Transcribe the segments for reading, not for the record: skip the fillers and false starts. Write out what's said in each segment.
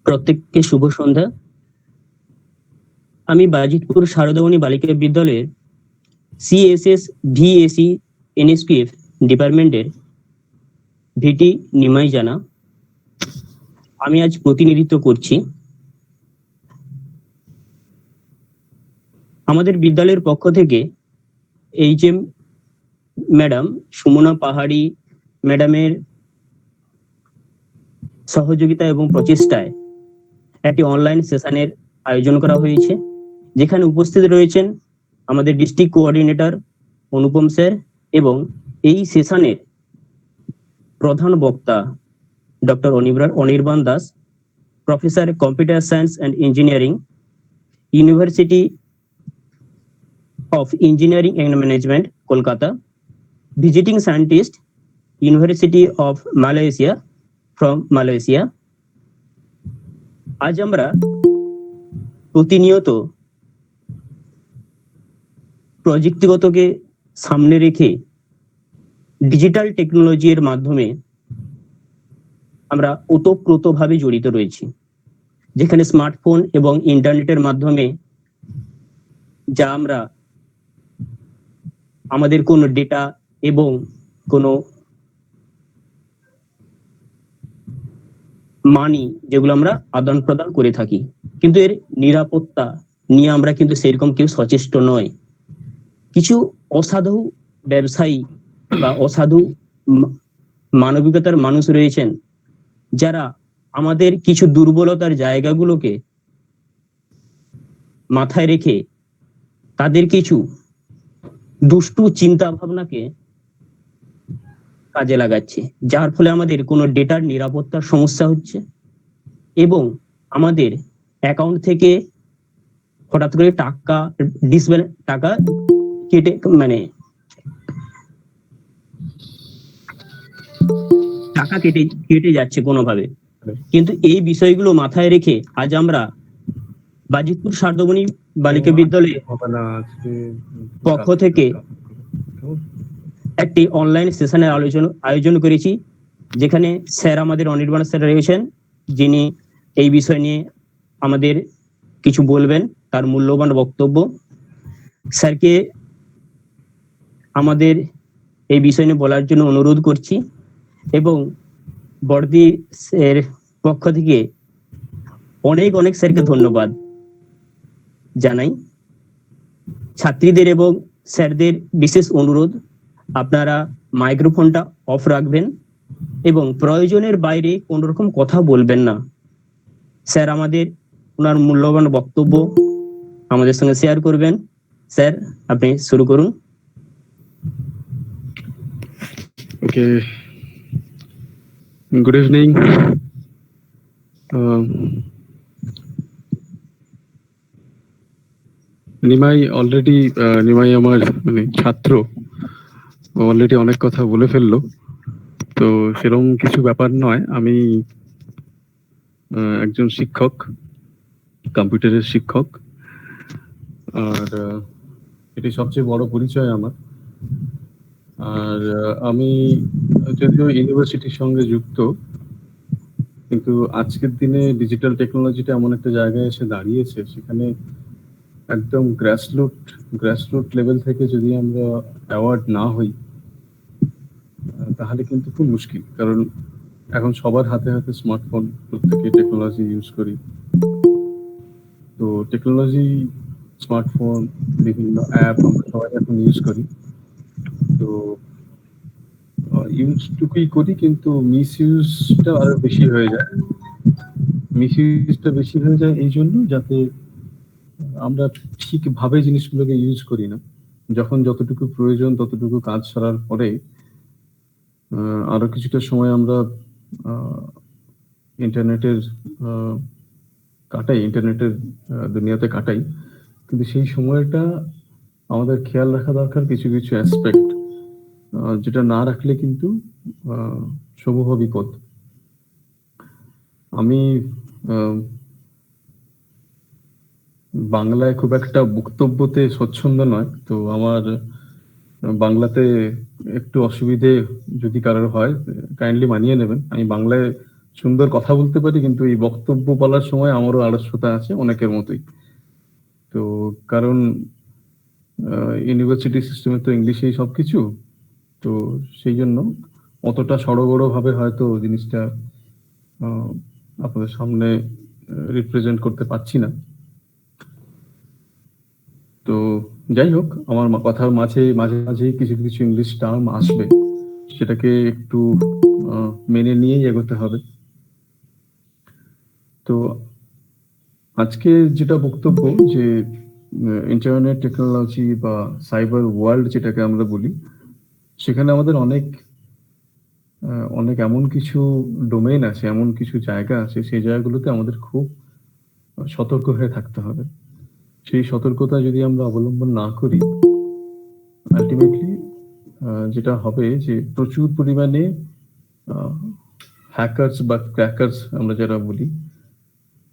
প্রত্যেককে শুভ সন্ধ্যা। আমি বাজিতপুর শারদামণি বালিকা বিদ্যালয়ের সিএসএস ভিএসি এনএসপিএফ ডিপার্টমেন্টের ভিটি নিমাই জানা। আমি আজ প্রতিনিধিত্ব করছি। আমাদের বিদ্যালয়ের পক্ষ থেকে এইচএম ম্যাডাম সুমনা পাহাড়ি ম্যাডামের সহযোগিতা এবং প্রচেষ্টায় একটি অনলাইন সেশনের আয়োজন করা হয়েছে, যেখানে উপস্থিত রয়েছেন আমাদের ডিস্ট্রিক্ট কোঅর্ডিনেটর অনুপম স্যার এবং এই সেশনের প্রধান বক্তা doctor Anirban Das, professor computer science and engineering, university of Engineering and Management, Kolkata, visiting scientist, University of Malaysia from Malaysia. আজ আমরা প্রতিনিয়ত প্রযুক্তিগতকে সামনে রেখে ডিজিটাল টেকনোলজির মাধ্যমে আমরা ওতপ্রোতভাবে জড়িত রয়েছি, যেখানে স্মার্টফোন এবং ইন্টারনেটের মাধ্যমে যা আমরা আমাদের কোনো ডেটা এবং কোনো মানি যেগুলো আমরা আদান প্রদান করে থাকি, কিন্তু এর নিরাপত্তা নিয়ে আমরা কিন্তু সেরকম কেউ সচেষ্ট নয়। কিছু অসাধু ব্যবসায়ী বা অসাধু মানবিকতার মানুষ রয়েছেন, যারা আমাদের কিছু দুর্বলতার জায়গাগুলোকে মাথায় রেখে তাদের কিছু দুষ্টু চিন্তা ভাবনাকে কাজে লাগাচ্ছে, যার ফলে আমাদের কোনো ডেটার নিরাপত্তার সমস্যা হচ্ছে এবং আমাদের অ্যাকাউন্ট থেকে হঠাৎ করে টাকা কেটে টাকা কেটে যাচ্ছে কোনোভাবে। কিন্তু এই বিষয়গুলো মাথায় রেখে আজ আমরা বাজিতপুর শারদামণি বালিকা বিদ্যালয়ের পক্ষ থেকে একটি অনলাইন সেশনের আয়োজন করেছি, যেখানে স্যার আমাদের অনির্বাণ স্যার রয়েছেন, যিনি এই বিষয় নিয়ে আমাদের কিছু বলবেন, তার মূল্যবান বক্তব্য। স্যারকে আমাদের এই বিষয় নিয়ে বলার জন্য অনুরোধ করছি এবং বর্দি স্যার পক্ষ থেকে অনেক অনেক স্যারকে ধন্যবাদ জানাই। ছাত্রীদের এবং স্যারদের বিশেষ অনুরোধ, আপনারা মাইক্রোফোনটা অফ রাখবেন এবং প্রয়োজনের বাইরে কোন রকম কথা বলবেন না। স্যার আমাদের ওনার মূল্যবান বক্তব্য আমাদের সঙ্গে শেয়ার করবেন। স্যার, আপনি শুরু করুন। ওকে, গুড ইভিনিং। নিমাই আমার ছাত্র, অলরেডি অনেক কথা বলে ফেললো, তো সেরকম কিছু ব্যাপার নয়। আমি একজন শিক্ষক, কম্পিউটারের শিক্ষক, আর এটি সবচেয়ে বড় পরিচয় আমার। আর আমি যদিও ইউনিভার্সিটির সঙ্গে যুক্ত, কিন্তু আজকের দিনে ডিজিটাল টেকনোলজিটা এমন একটা জায়গায় এসে দাঁড়িয়েছে, সেখানে একদম গ্রাসরুট লেভেল থেকে যদি আমরা অ্যাওয়ার্ড না হই তাহলে কিন্তু খুব মুশকিল। কারণ এখন সবার হাতে হাতে স্মার্টফোন, প্রত্যেকে টেকনোলজি ইউজ করি। তো টেকনোলজি, স্মার্টফোন, বিভিন্ন অ্যাপ আমরা সবাই এখন ইউজ করি। তো ইউজটুকুই করি, কিন্তু মিসইউজটা আরো বেশি হয়ে যায়। এই জন্য যাতে আমরা ঠিকভাবে জিনিসগুলোকে ইউজ করি না। যখন যতটুকু প্রয়োজন ততটুকু কাজ সারার পরে আরো কিছুটা সময় আমরা ইন্টারনেটের দুনিয়াতে কাটাই। কিন্তু সেই সময়টা আমাদের খেয়াল রাখা দরকার কিছু কিছু অ্যাসপেক্ট, যেটা না রাখলে কিন্তু সমূহ বিপদ। আমি বাংলায় খুব একটা বক্তব্যতে স্বচ্ছন্দ নয়, তো আমার বাংলাতে একটু অসুবিধে যদি কারোর হয় কাইন্ডলি মানিয়ে নেবেন। আমি বাংলায় সুন্দর কথা বলতে পারি, কিন্তু এই বক্তব্য বলার সময় আমারও আলস্যতা আছে অনেকের মতোই। তো কারণ ইউনিভার্সিটি সিস্টেমে তো ইংলিশেই সবকিছু। তো সেই জন্য অতটা সড়গড় ভাবে হয়তো জিনিসটা আহ, আপনাদের সামনে রিপ্রেজেন্ট করতে পারছি না। তো যাই হোক, আমার কথার মাঝে মাঝে মাঝেই কিছু কিছু ইংলিশ টার্ম আসবে, সেটাকে একটু মেনে নিয়েই এগোতে হবে। তো আজকে যেটা বক্তব্য, যে ইন্টারনেট টেকনোলজি বা সাইবার ওয়ার্ল্ড যেটাকে আমরা বলি, সেখানে আমাদের অনেক অনেক এমন কিছু ডোমেইন আছে, এমন কিছু জায়গা আছে, সেই জায়গাগুলোতে আমাদের খুব সতর্ক হয়ে থাকতে হবে। সেই সতর্কতা যদি আমরা অবলম্বন না করি, আলটিমেটলি যেটা হবে যে প্রচুর পরিমাণে হ্যাকার্স বা ক্র্যাকার্স আমরা যারা বলি,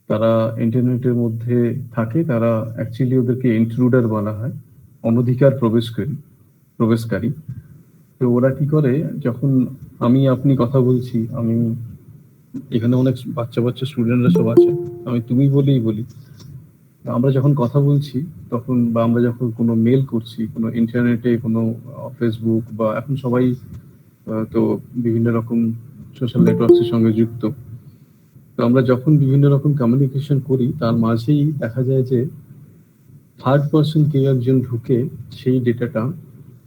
তারা ইন্টারনেটের মধ্যে থাকে। তারা অ্যাকচুয়ালি ওদেরকে ইন্ট্রুডার বলা হয়, অনধিকার প্রবেশকারী। তো ওরা কি করে, যখন আমি আপনি কথা বলছি, আমি এখানে অনেক বাচ্চা বাচ্চা স্টুডেন্টরা সব আছে, আমি তুমি বলেই বলি, আমরা যখন কথা বলছি তখন, বা আমরা যখন কোনো মেল করছি, কোনো ইন্টারনেটে, কোনো ফেসবুক, বা এখন সবাই তো বিভিন্ন রকম সোশ্যাল নেটওয়ার্কসের সঙ্গে যুক্ত। তো আমরা যখন বিভিন্ন রকম কমিউনিকেশন করি, তার মাঝেই দেখা যায় যে থার্ড পার্সন কেউ একজন ঢুকে সেই ডেটাটা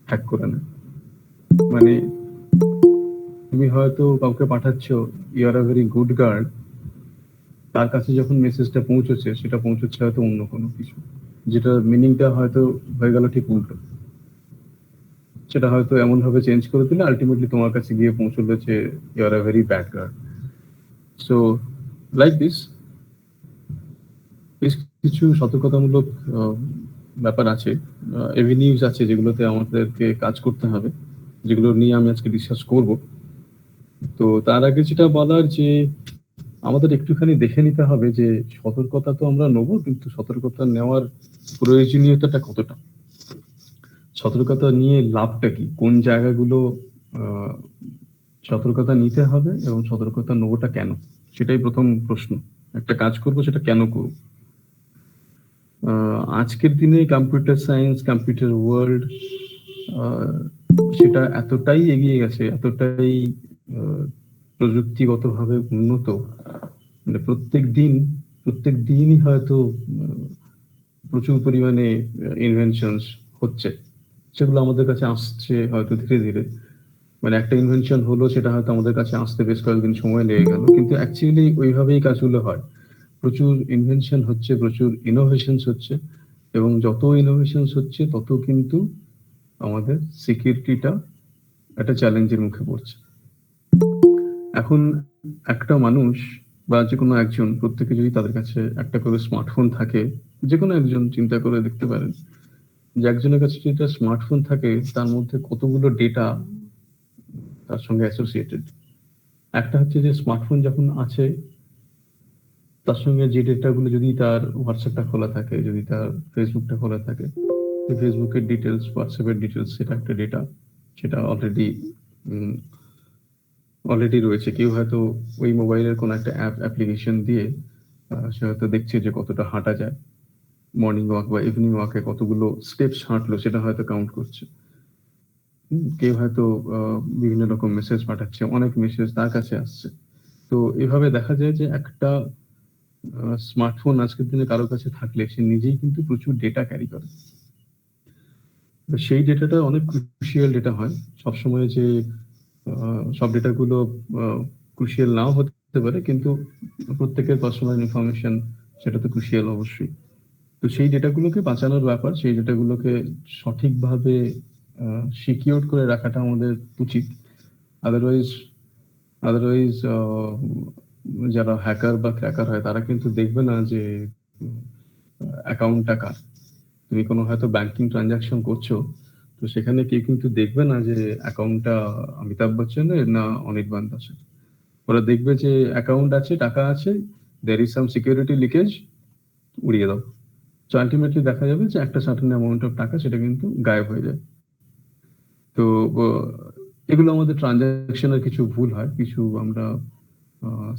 হ্যাক করে নেয়। মানে তুমি হয়তো কাউকে পাঠাচ্ছ, you are a very good girl, তার কাছে যখন মেসেজটা পৌঁছচ্ছে, সেটা পৌঁছচ্ছে হয়তো অন্য কোনো কিছু, যেটা মিনিংটা হয়তো হয়ে গেল ঠিক উল্টো। সেটা হয়তো এমন ভাবে চেঞ্জ করে দিলে আলটিমেটলি তোমার কাছে গিয়ে পৌঁছলো যে you are a very bad girl. So like this, বেশ কিছু সতর্কতামূলক ব্যাপার আছে, এভিনিউজ আছে, যেগুলোতে আমাদেরকে কাজ করতে হবে, যেগুলো নিয়ে আমি আজকে ডিসকাস করব। তো তার আগে যেটা বলার, যে আমাদের একটুখানি দেখে নিতে হবে যে সতর্কতা তো আমরা নেবো, কিন্তু সতর্কতা নেওয়ার প্রয়োজনীয়তাটা কতটা, সতর্কতা নিয়ে লাভটা কি, কোন জায়গাগুলো আহ, সতর্কতা নিতে হবে, এবং সতর্কতা নেবোটা কেন, সেটাই প্রথম প্রশ্ন। একটা কাজ করব, সেটা কেন করব। আজকের দিনে কম্পিউটার সায়েন্স, কম্পিউটার ওয়ার্ল্ড, সেটা এতটাই এগিয়ে গেছে, এতটাই আহ, প্রযুক্তিগতভাবে উন্নত, মানে প্রত্যেক দিনই হয়তো প্রচুর পরিমাণে ইনভেনশনস হচ্ছে, সেগুলো আমাদের কাছে আসছে হয়তো ধীরে ধীরে। মানে একটা ইনভেনশন হলো, সেটা হয়তো আমাদের কাছে আসতে বেশ কয়েকদিন সময় লেগে গেল, কিন্তু অ্যাকচুয়ালি ওইভাবেই কাজগুলো হয়। প্রচুর ইনভেনশন হচ্ছে, প্রচুর ইনোভেশনস হচ্ছে, এবং যত ইনোভেশনস হচ্ছে তত কিন্তু আমাদের সিকিউরিটিটা একটা চ্যালেঞ্জের মুখে পড়ছে। এখন একটা মানুষ বা যে কোনো একজন, প্রত্যেকে যদি তাদের কাছে একটা করে স্মার্টফোন থাকে, যে কোনো একজন চিন্তা করে দেখতে পারেন যে একজনের কাছে যদি একটা স্মার্টফোন থাকে, তার মধ্যে কতগুলো ডেটা তার সঙ্গে অ্যাসোসিয়েটেড। একটা হচ্ছে যে স্মার্টফোন যখন আছে, তার সঙ্গে যে ডেটাগুলো, যদি তার হোয়াটসঅ্যাপটা খোলা থাকে, যদি তার ফেসবুকটা খোলা থাকে, ফেসবুকের ডিটেলস, হোয়াটসঅ্যাপের ডিটেলস, সেটা একটা ডেটা, সেটা অলরেডি রয়েছে। কেউ হয়তো ওই মোবাইলের কোনো একটা অ্যাপ্লিকেশন দিয়ে সে হয়তো দেখছে যে কতটা হাঁটা যায়, মর্নিং ওয়াক বা ইভিনিং ওয়াকে কতগুলো স্টেপস হাঁটলো, সেটা হয়তো কাউন্ট করছে। কেউ হয়তো বিভিন্ন রকম মেসেজ পাঠাচ্ছে, অনেক মেসেজ তার কাছে আসছে। তো এভাবে দেখা যায় যে একটা স্মার্টফোন আজকের দিনে কারো কাছে থাকলে সে নিজেই কিন্তু প্রচুর ডেটা ক্যারি করে। তো সেই ডেটাটা অনেক ক্রুশিয়াল ডেটা হয়। সবসময় যে সব ডেটাগুলো ক্রুশিয়াল নাও হতে পারে, কিন্তু প্রত্যেকের পার্সোনাল ইনফরমেশন, সেটা তো ক্রুশিয়াল অবশ্যই। তো সেই ডেটাগুলোকে বাঁচানোর ব্যাপার, সেই ডেটাগুলোকে সঠিকভাবে সিকিউর করে রাখাটা আমাদের উচিত। আদারওয়াইজ আদারওয়াইজ যারা হ্যাকার বা ক্র্যাকার হয়, তারা কিন্তু দেখবে না যে অ্যাকাউন্টটা কার। তুমি কোনো হয়তো ব্যাংকিং ট্রানজাকশন করছো, তো সেখানে কেউ কিন্তু দেখবে না যে অ্যাকাউন্টটা অমিতাভ বচ্চনের না অনির্বাণ দাসের। ওরা দেখবে যে অ্যাকাউন্ট আছে, টাকা আছে, there is some security leakage, উড়িয়ে দাও। তো আলটিমেটলি দেখা যাবে যে একটা সার্টেন অ্যামাউন্ট অফ টাকা সেটা কিন্তু গায়েব হয়ে যায়। তো এগুলো আমাদের ট্রানজাকশনের কিছু ভুল হয়, কিছু আমরা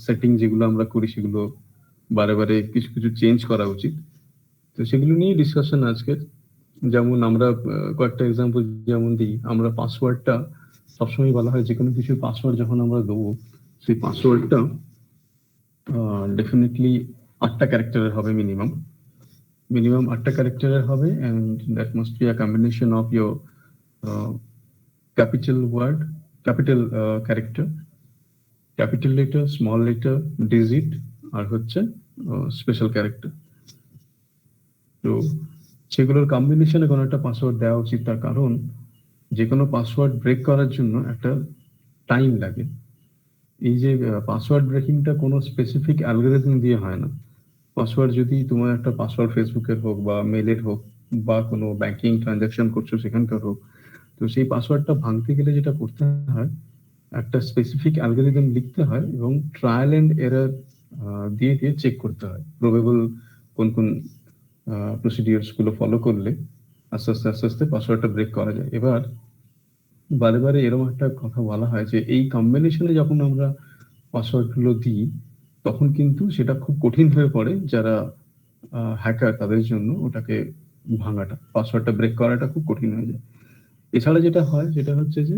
সেটিং যেগুলো আমরা করি সেগুলো বারে বারে কিছু কিছু চেঞ্জ করা উচিত। তো সেগুলো নিয়ে ডিসকাশন আজকের। যেমন আমরা কয়েকটা এক্সাম্পল যেমন দিই, আমরা পাসওয়ার্ডটা সবসময় বলা হয় যে কোনো কিছু পাসওয়ার্ড যখন আমরা দেবো, সেই পাসওয়ার্ডটা ডেফিনেটলি 8টা ক্যারেক্টারের হবে মিনিমাম 8টা ক্যারেক্টারের হবে, and that must be a combination of your capital word, capital character, capital letter, small letter, digit, আর হচ্ছে স্পেশাল ক্যারেক্টার। তো সেগুলোর কম্বিনেশনে কোনো একটা পাসওয়ার্ড দেওয়া উচিত, তার কারণ যে কোনো পাসওয়ার্ড ব্রেক করার জন্য একটা টাইম লাগে। এই যে পাসওয়ার্ড ব্রেকিংটা কোনো স্পেসিফিক অ্যালগরিদম দিয়ে হয় না। পাসওয়ার্ড যদি তোমার একটা পাসওয়ার্ড ফেসবুকের হোক বা মেলের হোক বা কোনো ব্যাংকিং ট্রানজাকশন করছো সেখানকার হোক, তো সেই পাসওয়ার্ডটা ভাঙতে গেলে যেটা করতে হয়, একটা স্পেসিফিক অ্যালগরিদম লিখতে হয় এবং ট্রায়াল এন্ড এরর দিয়ে দিয়ে চেক করতে হয় প্রবেবল কোন কোন প্রসিডিউরস গুলো ফলো করলে আস্তে আস্তে আস্তে আস্তে পাসওয়ার্ডটা ব্রেক করা যায়। এবার বারে বারে এরকম একটা কথা বলা হয় যে এই কম্বিনেশনে যখন আমরা পাসওয়ার্ড গুলো দিই, তখন কিন্তু সেটা খুব কঠিন হয়ে পড়ে যারা হ্যাকার তাদের জন্য ওটাকে ভাঙাটা, পাসওয়ার্ডটা ব্রেক করাটা খুব কঠিন হয়ে যায়। এছাড়া যেটা হয় সেটা হচ্ছে যে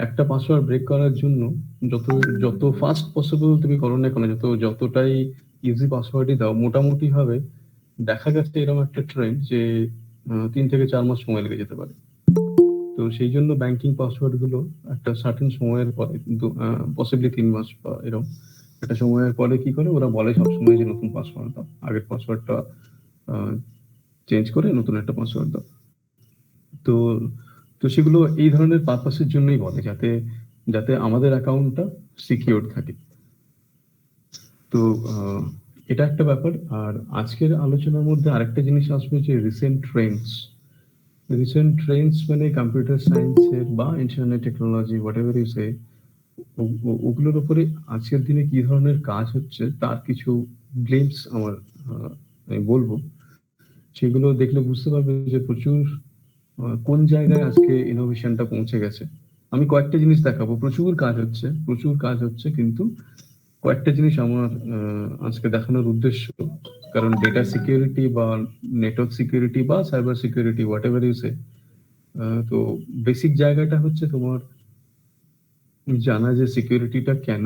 একটা পাসওয়ার্ড ব্রেক করার জন্য যত যত ফাস্ট পসিবল তুমি করো না কেন, যতটাই ইজি পাসওয়ার্ডই দাও, মোটামুটি ভাবে দেখা গেছে এরকম একটা ট্রেন্ড যে 3 থেকে 4 মাস সময় লেগে যেতে পারে। তো সেই জন্য ব্যাংকিং পাসওয়ার্ড গুলো একটা সার্টেন সময়ের পরে, কিন্তু পসিবলি 3 মাস বা এরকম একটা সময়ের পরে কি করে ওরা বলে সবসময় যে নতুন পাসওয়ার্ড দাও, আগের পাসওয়ার্ডটা চেঞ্জ করে নতুন একটা পাসওয়ার্ড দাও। তো তো সেগুলো এই ধরনের পারপাসের জন্যই বলে, যাতে যাতে আমাদের অ্যাকাউন্টটা সিকিউর থাকে। তো এটা একটা ব্যাপার। আর আজকের আলোচনার মধ্যে আরেকটা জিনিস আসবে যে রিসেন্ট ট্রেন্ডস মানে কম্পিউটার সায়েন্সের বা internet technology whatever you say, ওগুলোর উপরে আজকের দিনে কি ধরনের কাজ হচ্ছে তার কিছু গ্লিম্পস আমি বলবো। সেগুলো দেখলে বুঝতে পারবে যে প্রচুর কোন জায়গায় আজকে ইনোভেশনটা পৌঁছে গেছে। আমি কয়েকটা জিনিস দেখাবো। প্রচুর কাজ হচ্ছে, কিন্তু কয়েকটা জিনিস আমার আজকে দেখানোর উদ্দেশ্য, কারণ ডেটা সিকিউরিটি বা নেটওয়ার্ক সিকিউরিটি বা cyber security whatever you say, তো বেসিক জায়গাটা হচ্ছে তোমার জানা যে সিকিউরিটিটা কেন,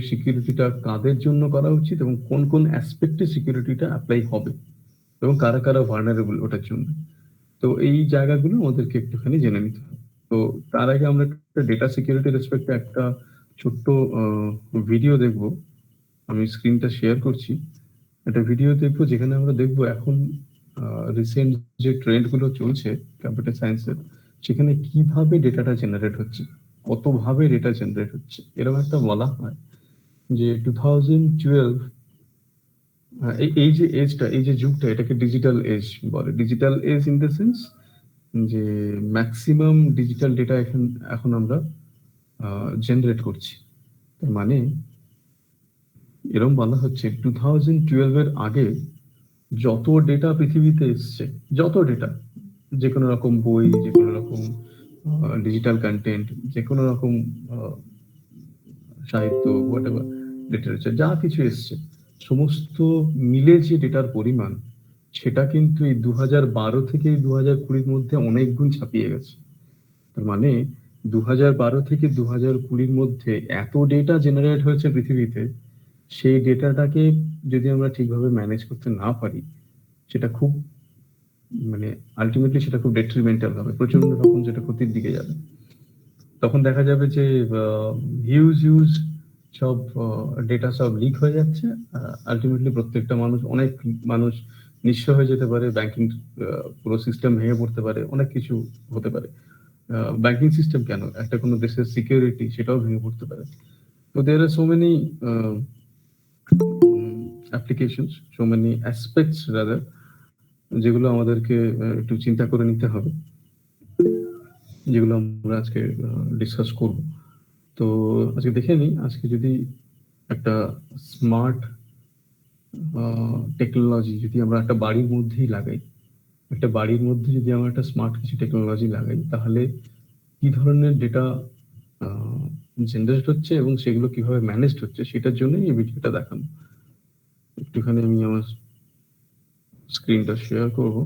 সিকিউরিটিটা কাদের জন্য করা উচিত এবং কোন কোন অ্যাসপেক্টে সিকিউরিটিটা অ্যাপ্লাই হবে এবং কারা কারা ভার্নারেবল ওটার জন্য। তো এই জায়গাগুলো আমাদেরকে একটুখানি জেনে নিতে হবে। তো তার আগে আমরা একটা ডেটা সিকিউরিটি রেসপেক্টে একটা ছোট্ট ভিডিও দেখব। আমি স্ক্রিনটা শেয়ার করছি। একটা ভিডিও দেখবো যেখানে আমরা দেখবো এখন রিসেন্ট যে ট্রেন্ড গুলো চলছে কম্পিউটার সায়েন্সের, সেখানে কিভাবে ডেটাটা জেনারেট হচ্ছে, কতভাবে ডেটা জেনারেট হচ্ছে। এরকম একটা বলা হয় যে 2012 এই যে এজটা, এই যে যুগটা, এটাকে ডিজিটাল এজ বলে। Digital age in the sense যে ম্যাক্সিমাম ডিজিটাল ডেটা এখন আমরা জেনারেট করছি। মানে এরকম বলা হচ্ছে 2012 এর আগে যত ডেটা পৃথিবীতে এসছে, যত ডেটা, যে কোনো রকম বই, যে কোনো রকম ডিজিটাল কন্টেন্ট, যে কোনো রকম সাহিত্য, হোয়াটএভার লিটারেচার, যা কিছু এসছে সমস্ত মিলে যে ডেটার পরিমাণ, সেটা কিন্তু এই 2012 থেকে 2020 মধ্যে অনেক গুণ ছাপিয়ে গেছে। তার মানে 2012 থেকে 2020 মধ্যে এত ডেটা জেনারেট হয়েছে পৃথিবীতে, সেই ডেটাটাকে যদি আমরা ঠিকভাবে ম্যানেজ করতে না পারি, সেটা খুব মানে আলটিমেটলি সেটা খুব ডেট্রিমেন্টাল হবে, প্রচন্ড রকম যেটা ক্ষতির দিকে যাবে। তখন দেখা যাবে যে হিউজ সব ডেটা সব লিক হয়ে যাচ্ছে। আলটিমেটলি প্রত্যেকটা অনেক মানুষ নিঃস্ব হয়ে যেতে পারে, ব্যাংকিং পুরো সিস্টেম ভেঙে পড়তে পারে, অনেক কিছু হতে পারে। ব্যাংকিং সিস্টেম কেন, একটা কোনো দেশের সিকিউরিটি সেটাও ভেঙে পড়তে পারে। তো there are so many applications, so many aspects rather, যেগুলো আমাদেরকে একটু চিন্তা করে নিতে হবে, যেগুলো আমরা আজকে ডিসকাস করব। তো আজকে দেখে নিই, আজকে যদি একটা স্মার্ট টেকনোলজি যদি আমরা একটা বাড়ির মধ্যেই লাগাই, একটা বাড়ির মধ্যে যদি আমরা একটা স্মার্ট কিছু টেকনোলজি লাগাই, তাহলে কি ধরনের ডেটা জেনারেট হচ্ছে এবং সেগুলো কিভাবে ম্যানেজড হচ্ছে সেটার জন্যই এই ভিডিওটা দেখানো। একটুখানি আমি আমার স্ক্রিনটা শেয়ার করব।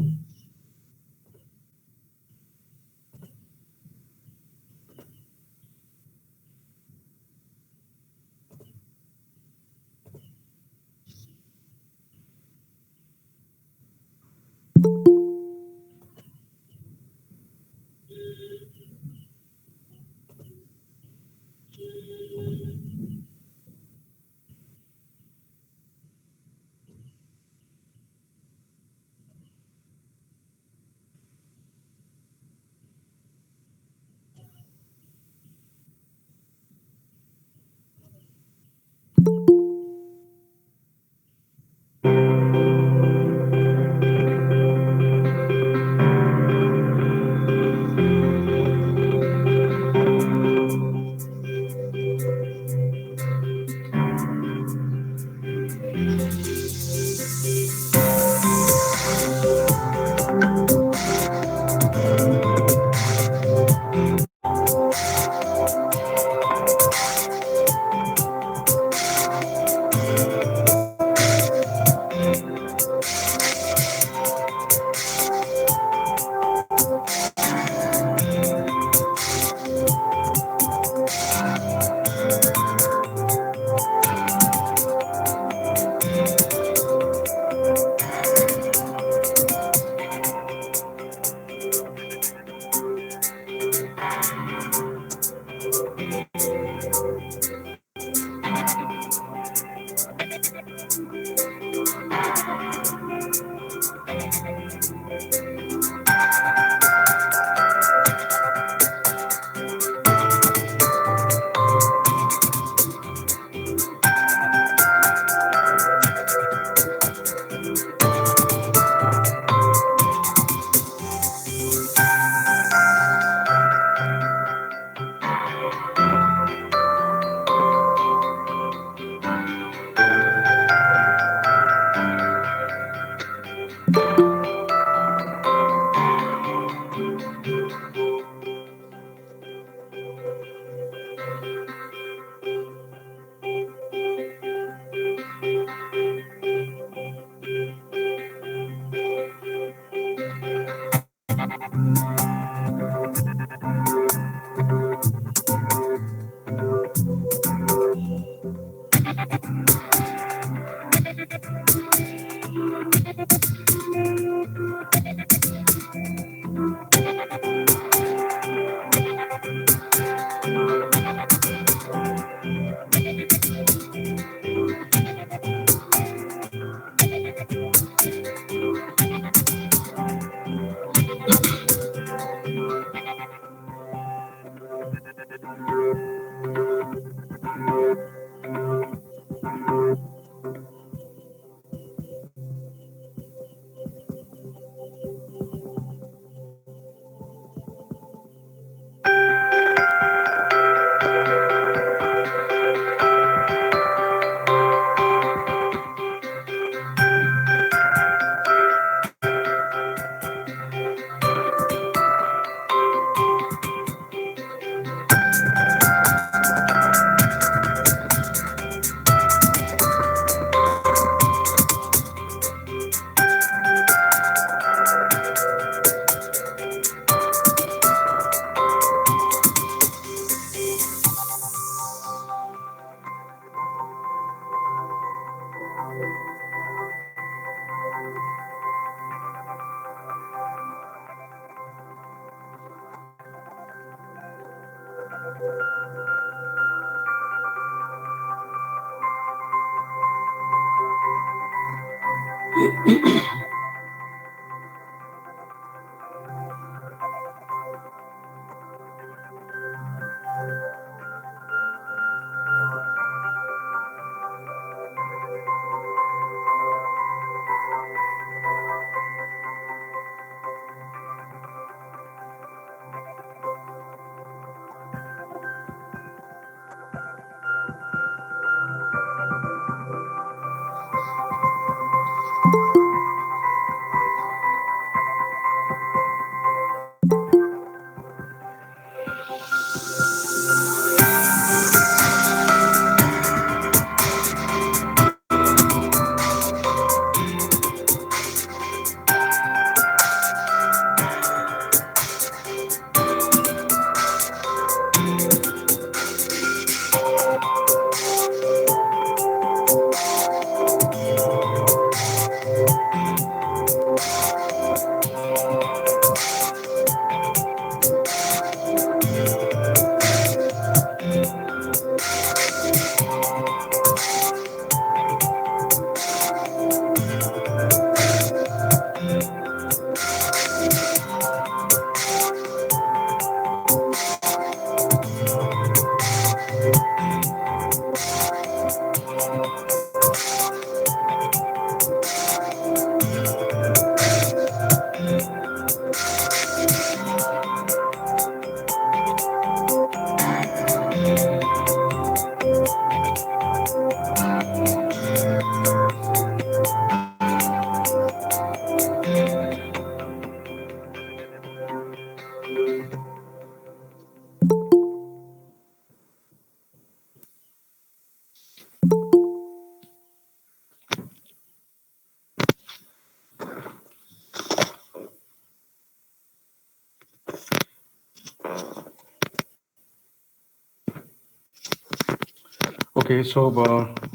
Okay, so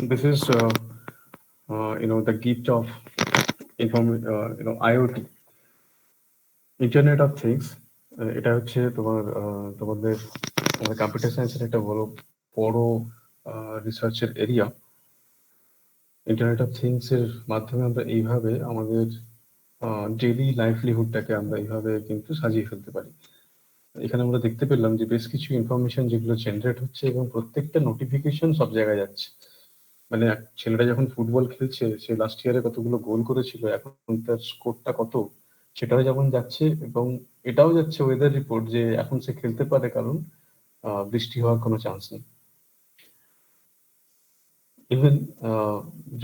this is the gift of IoT, internet of things. এটা হচ্ছে তোমাদের কম্পিউটার সায়েন্সের একটা বড় রিসার্চের এরিয়া। ইন্টারনেট অফ থিংস এর মাধ্যমে আমরা এইভাবে আমাদের ডেইলি লাইভলিহুডটাকে আমরা এইভাবে কিন্তু সাজিয়ে ফেলতে পারি। এখানে আমরা দেখতে পেলাম যে বেশ কিছু ইনফরমেশন যেগুলো জেনারেট হচ্ছে এবং প্রত্যেকটা নোটিফিকেশন সব জায়গায় যাচ্ছে। মানে ছেলেটা যখন ফুটবল খেলছে, সে লাস্ট ইয়ারে কতগুলো গোল করেছিল, এখন তার স্কোরটা কত সেটাও যেমন যাচ্ছে, এবং এটাও যাচ্ছে ওয়েদার রিপোর্ট যে এখন সে খেলতে পারে কারণ বৃষ্টি হওয়ার কোনো চান্স নেই। ইভেন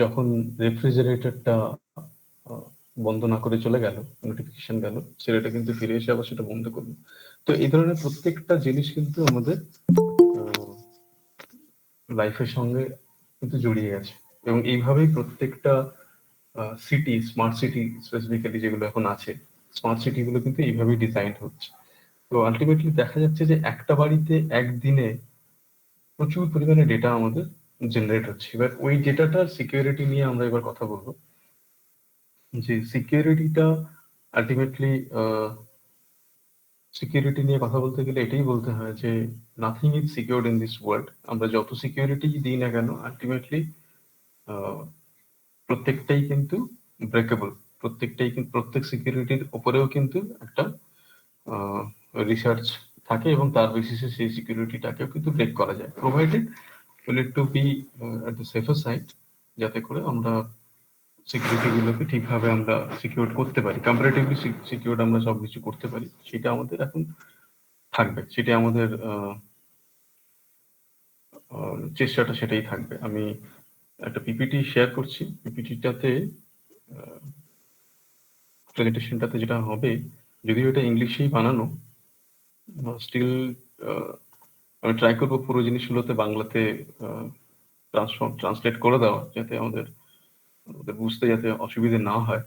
যখন রেফ্রিজারেটরটা বন্ধ না করে চলে গেল, নোটিফিকেশন গেল, ছেলেটা কিন্তু ফিরে এসে আবার সেটা বন্ধ করলো। তো এই ধরনের প্রত্যেকটা জিনিস কিন্তু আমাদের লাইফের সঙ্গে কিন্তু জড়িয়ে গেছে, এবং এইভাবেই প্রত্যেকটা সিটি, স্মার্ট সিটি স্পেসিফিক্যালি যেগুলো এখন আছে, স্মার্ট সিটি গুলো কিন্তু এইভাবেই ডিজাইন হচ্ছে। তো আলটিমেটলি দেখা যাচ্ছে যে একটা বাড়িতে একদিনে প্রচুর পরিমাণে ডেটা আমাদের জেনারেট হচ্ছে। এবার ওই ডেটাটার সিকিউরিটি নিয়ে আমরা এবার কথা বলবো, যে সিকিউরিটিটা আলটিমেটলি সিকিউরিটি নিয়ে কথা বলতে গেলে এটাই বলতে হয় যে nothing is secured in this world. আমরা যত সিকিউরিটি দিই না কেন, আলটিমেটলি প্রত্যেকটাই কিন্তু ব্রেকেবল। প্রত্যেক সিকিউরিটির উপরেও কিন্তু একটা রিসার্চ থাকে এবং তার বেসিসে সেই সিকিউরিটিটাকেও কিন্তু ব্রেক করা যায়, provided will it to be at the safer side, যাতে করে আমরা সিকিউরিটি গুলোকে ঠিকভাবে আমরা সিকিউর করতে পারি, কম্পারেটিভলি সিকিউর আমরা সবকিছু করতে পারি, সেটা আমাদের এখন থাকবে, সেটা আমাদের চেষ্টাটা সেটাই থাকবে। আমি একটা পিপিটি শেয়ার করছি। পিপিটিটাতে প্রেজেন্টেশনটাতে যেটা হবে, যদিও এটা ইংলিশেই বানানো, স্টিল আমি ট্রাই করবো পুরো জিনিসগুলোতে বাংলাতে ট্রান্সলেট করে দেওয়া, যাতে আমাদের বুঝতে যাতে অসুবিধে না হয়।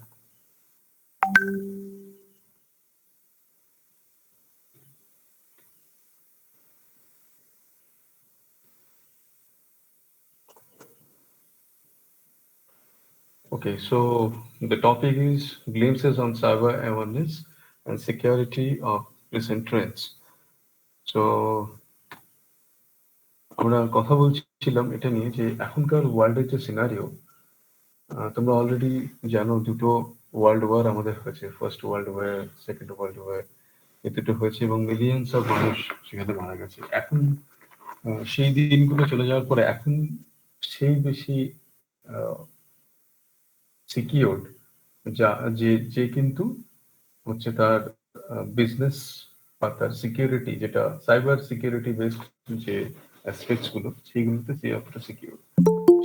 Okay, so the topic is glimpses on cyber awareness and security of recent trends. So আমরা কথা বলছিলাম এটা নিয়ে যে এখনকার ওয়ার্ল্ডের যে সিনারিও, তোমরা অলরেডি জানো দুটো ওয়ার্ল্ড ওয়ার আমাদের হয়েছে, first world war, second world war, এই দুটো হয়েছে এবং মিলিয়নস অফ মানুষ সেখানে মারা গেছে। এখন সেই দিনগুলো চলে যাওয়ার পরে এখন সেই বেশি সিকিউরড যে কিন্তু হচ্ছে তার বিজনেস বা তার সিকিউরিটি, যেটা সাইবার সিকিউরিটি বেসড যে অ্যাসপেক্টস গুলো, সেইগুলোতে যে অতটা সিকিউর,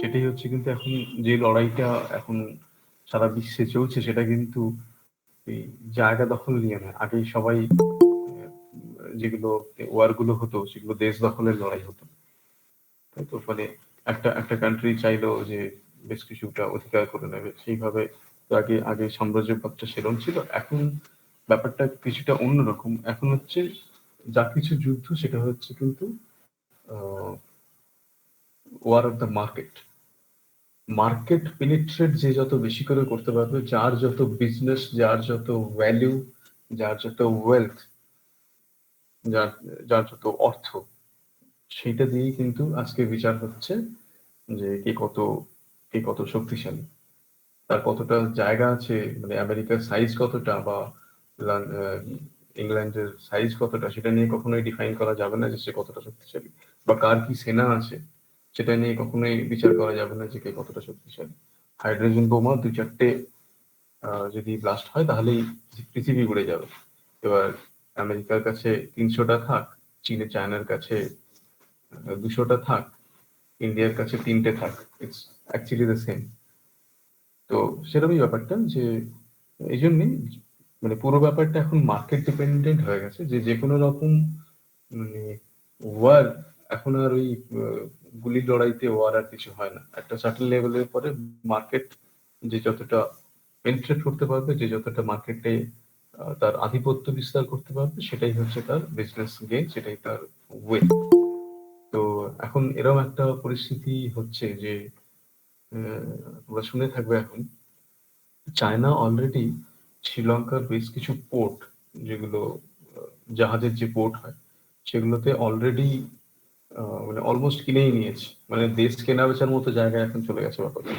সেটাই হচ্ছে কিন্তু এখন যে লড়াইটা এখন সারা বিশ্বে চলছে, সেটা কিন্তু এই জায়গা দখল নিয়ে নয়। আগে সবাই যেগুলো ওয়ার গুলো হতো সেগুলো দেশ দখলের লড়াই হতো, তাই তো। মানে একটা কান্ট্রি চাইলো যে বেশ কিছুটা অধিকার করে নেবে, সেইভাবে তো আগে সাম্রাজ্যবাদটা সেরকম ছিল। এখন ব্যাপারটা কিছুটা অন্যরকম। এখন হচ্ছে যা কিছু যুদ্ধ সেটা হচ্ছে কিন্তু war of the market penetrate যে যত বেশি করে করতে পারবে, যার যত বিজনেস, যার যত ভ্যালু, যার যত ওয়েলথ, যার যত অর্থ, সেইটা দিয়েই কিন্তু আজকে বিচার হচ্ছে যে কে কত শক্তিশালী, তার কতটা জায়গা আছে, মানে আমেরিকার সাইজ কতটা বা ইংল্যান্ডের সাইজ কতটা, সেটা নিয়ে কখনোই ডিফাইন করা যাবে না যে সে কতটা শক্তিশালী, বা কার কি সেনা আছে সেটা নিয়ে কখনোই বিচার করা যাবে না যে কে কতটা শক্তিশালী। হাইড্রোজেন বোমা 2-4টে যদি ব্লাস্ট হয় তাহলেই পৃথিবী উড়ে যাবে। এবার আমেরিকার কাছে 300টা থাক, চায়নার কাছে 200টা থাক, ইন্ডিয়ার কাছে 3টে থাক, ইটস অ্যাকচুয়ালি দ্য সেম। তো সেরকমই ব্যাপারটা, যে এই জন্যই মানে পুরো ব্যাপারটা এখন মার্কেট ডিপেন্ডেন্ট হয়ে গেছে, যে যে কোনো রকম মানে ওয়ার এখন আর ওই গুলির লড়াইতে ওয়ার আর কিছু হয় না। একটা সার্টেন লেভেলের পরে মার্কেট যে যতটা পেনিট্রেট করতে পারবে, যে যতটা মার্কেটে তার আধিপত্য বিস্তার করতে পারবে, সেটাই হচ্ছে তার বিজনেস গেইন, সেটাই তার ওয়ে। তো এখন এরকম একটা পরিস্থিতি হচ্ছে যে তোমরা শুনে থাকবে এখন চায়না অলরেডি শ্রীলঙ্কার বেশ কিছু পোর্ট, যেগুলো জাহাজের যে পোর্ট হয়, সেগুলোতে অলরেডি মানে অলমোস্ট কিনেই নিয়েছে, মানে দেশ কেনা বেচার মতো জায়গায় এখন চলে গেছে ব্যাপারটা।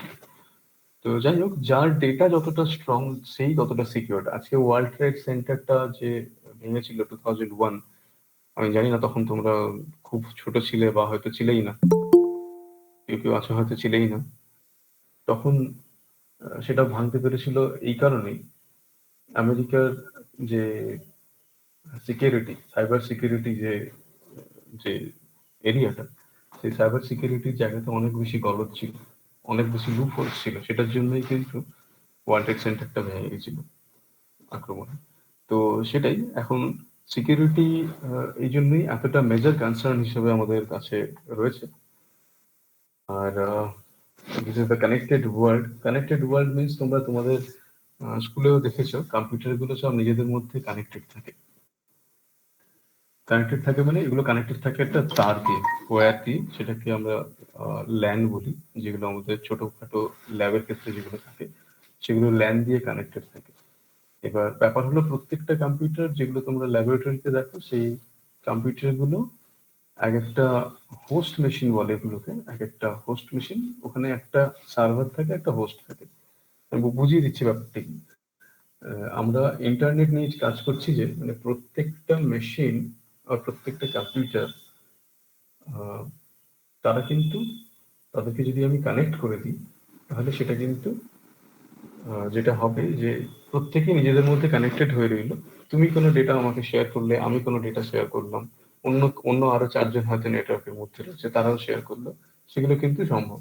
তো যাই হোক, যার ডেটা যতটা স্ট্রং সেই ততটা সিকিউরড। আজকে ওয়ার্ল্ড ট্রেড সেন্টারটা যে ভেঙেছিল 2001, আমি জানি না তখন তোমরা খুব ছোট ছিলে বা হয়তো ছিলেই না, কেউ কেউ আছো হয়তো ছিলেই না তখন। সেটা ভাঙতে পেরেছিল এই কারণেই, আমেরিকার যে সিকিউরিটি, সাইবার সিকিউরিটি যে যে এরিয়াটা, সেই সাইবার সিকিউরিটির জায়গাতে অনেক বেশি গলদ ছিল, অনেক বেশি লুপ হোলস ছিল। সেটার জন্যই কিন্তু ওয়ার্ল্ড ট্রেড সেন্টারটা ভেঙে গেছিল আক্রমণে। তো সেটাই এখন সিকিউরিটি এই জন্যই এতটা মেজর কনসার্ন হিসেবে আমাদের কাছে রয়েছে। আর this is the connected world. Connected world means তোমরা তোমাদের স্কুলেও দেখেছো কম্পিউটার গুলো সব নিজেদের মধ্যে কানেক্টেড থাকে। কানেক্টেড থাকে মানে এগুলো কানেক্টেড থাকে একটা তার দিয়ে, ওয়্যার দিয়ে, সেটাকে আমরা ল্যান বলি। যেগুলো আমাদের ছোটখাটো ল্যাবের ক্ষেত্রে যেগুলো থাকে, সেগুলো ল্যান দিয়ে কানেক্টেড থাকে। এবার ব্যাপার হলো, প্রত্যেকটা কম্পিউটার যেগুলো তোমরা ল্যাবরেটরিতে দেখো, সেই কম্পিউটার গুলো এক একটা হোস্ট মেশিন বলে এগুলোকে, এক একটা হোস্ট মেশিন, ওখানে একটা সার্ভার থাকে, একটা হোস্ট থাকে। আমি বুঝিয়ে দিচ্ছি ব্যাপারটা কি। আমরা ইন্টারনেট নিয়ে কাজ করছি, যে মানে প্রত্যেকটা মেশিন আর প্রত্যেকটা কম্পিউটার, তারা কিন্তু, তাদেরকে যদি আমি কানেক্ট করে দিই, তাহলে সেটা কিন্তু যেটা হবে যে প্রত্যেকেই নিজেদের মধ্যে কানেক্টেড হয়ে রইলো। তুমি কোনো ডেটা আমাকে শেয়ার করলে, আমি কোনো ডেটা শেয়ার করলাম, অন্য অন্য আরো 4জন হয়তো নেটওয়ার্কের মধ্যে রয়েছে, তারাও শেয়ার করলো, সেগুলো কিন্তু সম্ভব।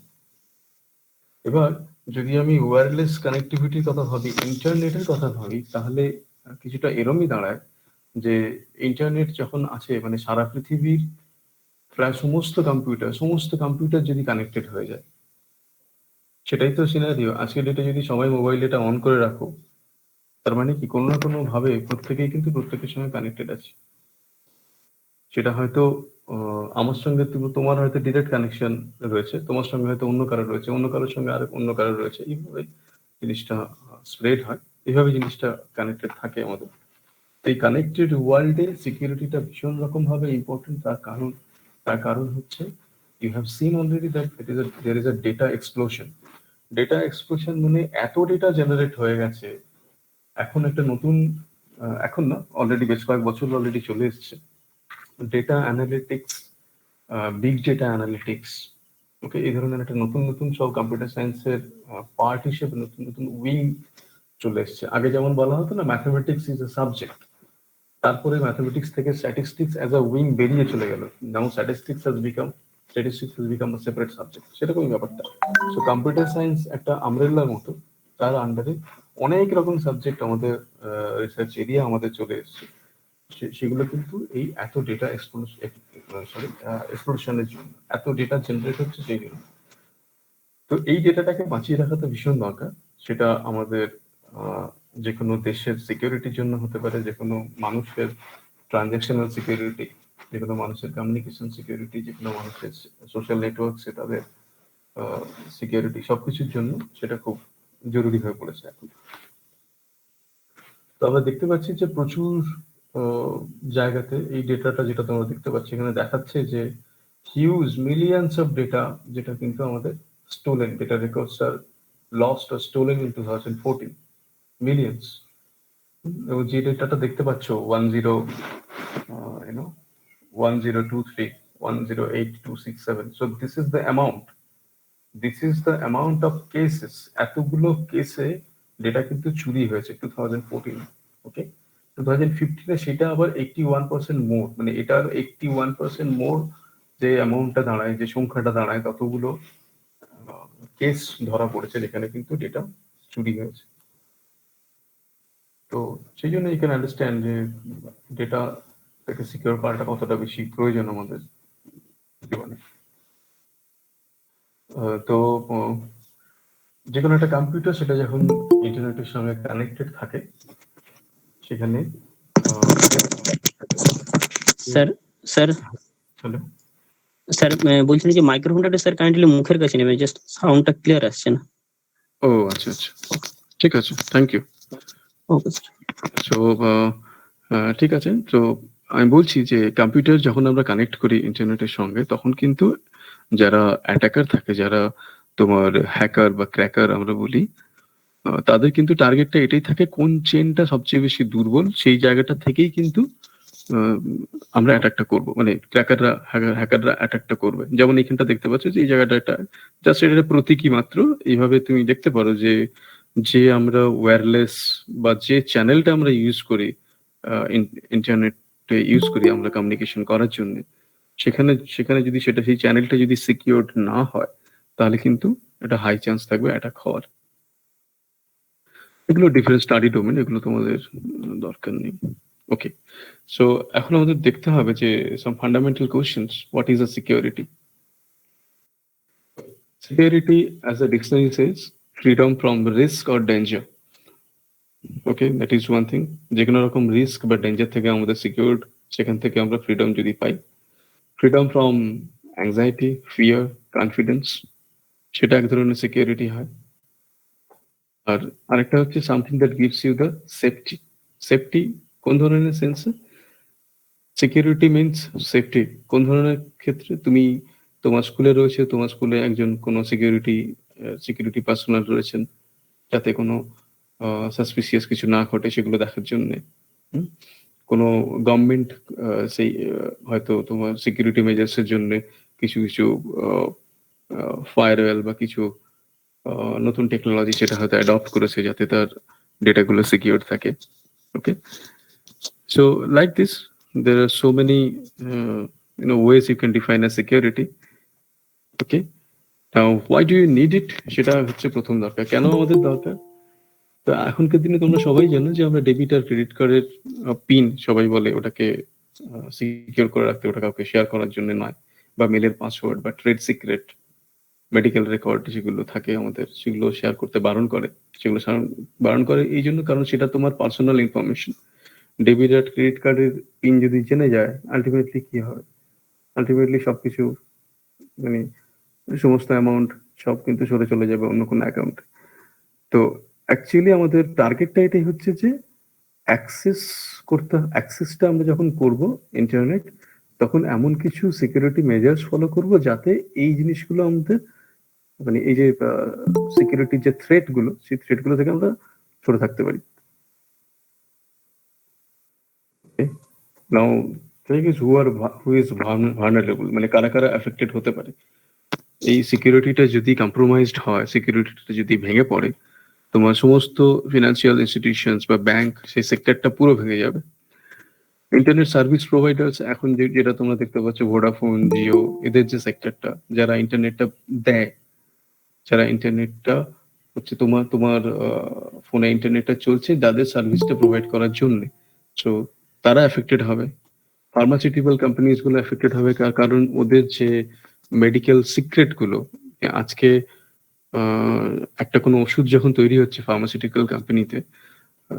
এবার যদি আমি ওয়্যারলেস কানেক্টিভিটির কথা ভাবি, ইন্টারনেটের কথা ভাবি, তাহলে কিছুটা এরমই দাঁড়ায় যে ইন্টারনেট যখন আছে, মানে সারা পৃথিবীর প্রায় সমস্ত কম্পিউটার যদি কানেক্টেড হয়ে যায়, সেটাই তো সিনারিও। আজকের ডেটে যদি সবাই মোবাইল ডেটা অন করে রাখো, তার মানে কি কোনো না কোনো ভাবে প্রত্যেকেই কিন্তু প্রত্যেকের সঙ্গে কানেক্টেড আছে। সেটা হয়তো আমার সঙ্গে তোমার হয়তো ডিরেক্ট কানেকশন রয়েছে, তোমার সঙ্গে হয়তো অন্য কারো রয়েছে, অন্য কারোর সঙ্গে আরেক অন্য কারো রয়েছে, এইভাবে জিনিসটা স্প্রেড হয়, এইভাবে জিনিসটা কানেক্টেড থাকে আমাদের। এই কানেক্টেড ওয়ার্ল্ডে সিকিউরিটিটা ভীষণ রকম ভাবে ইম্পর্টেন্ট। তার কারণ হচ্ছে, you have seen already that there is a data explosion. Data explosion মানে এত ডেটা জেনারেট হয়ে গেছে। এখন একটা নতুন, এখন না, অলরেডি বেশ কয়েক বছর অলরেডি চলে এসেছে data analytics, big data analytics. Okay, এই ধরনের একটা নতুন নতুন সব কম্পিউটার সায়েন্সের পার্ট হিসেবে নতুন নতুন উইং চলে এসেছে। আগে যেমন বলা হতো না, ম্যাথমেটিক্স ইজ এ সাবজেক্ট, তারপরে ম্যাথমেটিক্স থেকে স্ট্যাটিস্টিক্স অ্যাজ আ উইং বেরিয়ে চলে গেল। Now statistics has become a separate subject, সেরকমই ব্যাপারটা। সো কম্পিউটার সায়েন্স একটা আমব্রেলার মতো, তার আন্ডারে অনেক রকম সাবজেক্ট আমাদের রিসার্চ এরিয়া আমাদের চলে এসেছে। সেগুলো কিন্তু এই এত ডেটা এক্সপ্লোশনের জন্য, এত ডেটা জেনারেট হচ্ছে সেই জন্য। তো এই ডেটাটাকে বাঁচিয়ে রাখা তো ভীষণ দরকার। সেটা আমাদের আহ, যে কোনো দেশের সিকিউরিটির জন্য হতে পারে, যে কোনো মানুষের ট্রানজ্যাকশনাল সিকিউরিটি, যে কোনো মানুষের কমিউনিকেশন সিকিউরিটি, যে কোনো মানুষের সোশ্যাল নেটওয়ার্কসে তাদের সিকিউরিটি, সবকিছুর জন্য সেটা খুব জরুরি হয়ে পড়েছে এখন। তো আমরা দেখতে পাচ্ছি যে প্রচুর জায়গাতে এই ডেটাটা, যেটা তোমরা দেখতে পাচ্ছ এখানে দেখাচ্ছে, যে হিউজ মিলিয়ন্স অফ ডেটা যেটা কিন্তু আমাদের stolen, data records R lost or stolen in 2014, millions. এবং যে ডেটাটা দেখতে পাচ্ছ 1023 108267, so this is the amount of cases, এতগুলো কেসে ডেটা কিন্তু চুরি হয়েছে 2014। ওকে, 2015 সেটা আবার 81% মোর, মানে এটার 81% মোর যে অ্যামাউন্টটা দাঁড়ায়, যে সংখ্যাটা দাঁড়ায়, ততগুলো কেস ধরা পড়েছে যেখানে কিন্তু ডেটা চুরি হয়েছে। তো সেই জন্য ইউ ক্যান আন্ডারস্ট্যান্ড যে ডেটাটাকে সিকিউর করাটা কতটা বেশি প্রয়োজন আমাদের জীবনে। তো যে কোনো একটা কম্পিউটার সেটা যখন ইন্টারনেটের সঙ্গে কানেক্টেড থাকে সেখানে স্যার স্যার হ্যালো, স্যার বলছিলেন যে মাইক্রোফোনটা স্যার কাইন্ডলি মুখের কাছে নেবেন, জাস্ট সাউন্ডটা ক্লিয়ার আসছে না। ও আচ্ছা আচ্ছা, ঠিক আছে, thank you. Okay sir. So ঠিক আছে, তো আমি বলছি যে কম্পিউটার যখন আমরা কানেক্ট করি ইন্টারনেটের সঙ্গে, তখন কিন্তু যারা অ্যাটাকার থাকে, যারা তোমার হ্যাকার বা ক্র্যাকার আমরা বলি, তাদের কিন্তু টার্গেটটা এটাই থাকে, কোন চেনটা সবচেয়ে বেশি দুর্বল সেই জায়গাটা থেকেই কিন্তু আমরা অ্যাটাকটা করব, মানে হ্যাকাররা অ্যাটাকটা করবে। যেমন এখানটা দেখতে পাচ্ছ যে এই জায়গাটা একটা জাস্ট এটা প্রতীকী মাত্র। এইভাবে তুমি দেখতে পারো যে যে আমরা ওয়্যারলেস বা যে চ্যানেলটা আমরা ইউজ করি ইন্টারনেটে ইউজ করি আমরা কমিউনিকেশন করার জন্য, সেখানে যদি সেই চ্যানেলটা যদি সিকিউরড না হয়, তাহলে কিন্তু এটা হাই চান্স থাকবে অ্যাটাক হওয়ার। এগুলো ডিফারেন্ট স্টাডি ডোমেন, এগুলো তোমাদের দরকার নেই। ওকে, সো এখন আমাদের দেখতে হবে যে some fundamental questions. What is a security? Security, as the dictionary says, freedom from risk or danger. Okay, that is one thing. যে কোনো রকম রিস্ক বা ডেঞ্জার থেকে আমাদের সিকিউরড, সেখান থেকে আমরা ফ্রিডম যদি পাই, freedom from anxiety, fear, confidence, সেটা এক ধরনের সিকিউরিটি হয়। আর আরেকটা হচ্ছে something that gives you the safety. Safety কোন ধরনের সেন্সে? সিকিউরিটি মিনস সেফটি কোন ধরনের ক্ষেত্রে? তুমি তোমার স্কুলে রয়েছে, তোমার স্কুলে একজন কোনো সিকিউরিটি পার্সোনাল রয়েছেন, যাতে কোনো সাসপিসিয়াস কিছু না ঘটে সেগুলো দেখার জন্য। কোনো গভর্নমেন্ট সেই হয়তো তোমার সিকিউরিটি মেজার্স এর জন্য কিছু কিছু ফায়ারওয়েল বা কিছু নতুন টেকনোলজি সেটা হয়তো অ্যাডপ্ট করেছে যাতে তার ডেটাগুলো সিকিউর থাকে। ওকে, so like this there are so many ways you can define a security. Okay, now why do you need it? সেটা হচ্ছে প্রথম দরকার, কেন আমাদের দরকার। তো এখনকার দিনে তোমরা সবাই জানো যে আমরা ডেবিট আর ক্রেডিট কার্ডের পিন সবাই বলে ওটাকে সিকিউর করে রাখতে, ওটা কাউকে শেয়ার করার জন্য নয়, বা মেলের পাসওয়ার্ড বা ট্রেড সিক্রেট, মেডিকেল রেকর্ড যেগুলো থাকে আমাদের, সেগুলো শেয়ার করতে বারণ করে। সেগুলো বারণ করে এই জন্য কারণ সেটা তোমার পার্সোনাল ইনফরমেশন। ডেবিট আর ক্রেডিট কার্ডের পিন যদি জেনে যায়, আলটিমেটলি কি হয়? আলটিমেটলি সবকিছু, মানে সমস্ত অ্যামাউন্ট সব কিন্তু সরে চলে যাবে অন্য কোনো অ্যাকাউন্টে। তো অ্যাকচুয়ালি আমাদের টার্গেটটা এটাই হচ্ছে যে অ্যাক্সেসটা আমরা যখন করব ইন্টারনেট, তখন এমন কিছু সিকিউরিটি মেজার্স ফলো করব যাতে এই জিনিসগুলো আমাদের, মানে এই যে সিকিউরিটি যে থ্রেটগুলো, সেই থ্রেটগুলো থেকে আমরা সরে থাকতে পারি। Now thing is who is vulnerable, মানে কারা কারা এফেক্টেড হতে পারে। এই সিকিউরিটিটা যদি কম্প্রোমাইজড হয়, সিকিউরিটিটা যদি ভেঙে পড়ে, তোমার সমস্ত ফিনান্সিয়াল ইনস্টিটিউশনস বা ব্যাংক, সেই সেক্টরটা পুরো ভেঙে যাবে। ইন্টারনেট সার্ভিস প্রোভাইডার্স এখন যেটা তোমরা দেখতে পাচ্ছ, ভোডাফোন, জিও, এদের যে সেক্টরটা, যারা ইন্টারনেটটা দেয়, যারা ইন্টারনেটটা হচ্ছে তোমার ফোনে ইন্টারনেটটা চলছে তাদের সার্ভিসটা প্রোভাইড করার জন্য, সো তারা এফেক্টেড হবে। ফার্মাসিউটিক্যাল কোম্পানিজ গুলো এফেক্টেড হবে, কারণ ওদের যে মেডিকেল সিক্রেট গুলো, আজকে একটা কোনো ওষুধ যখন তৈরি হচ্ছে ফার্মাসিউটিক্যাল কোম্পানিতে,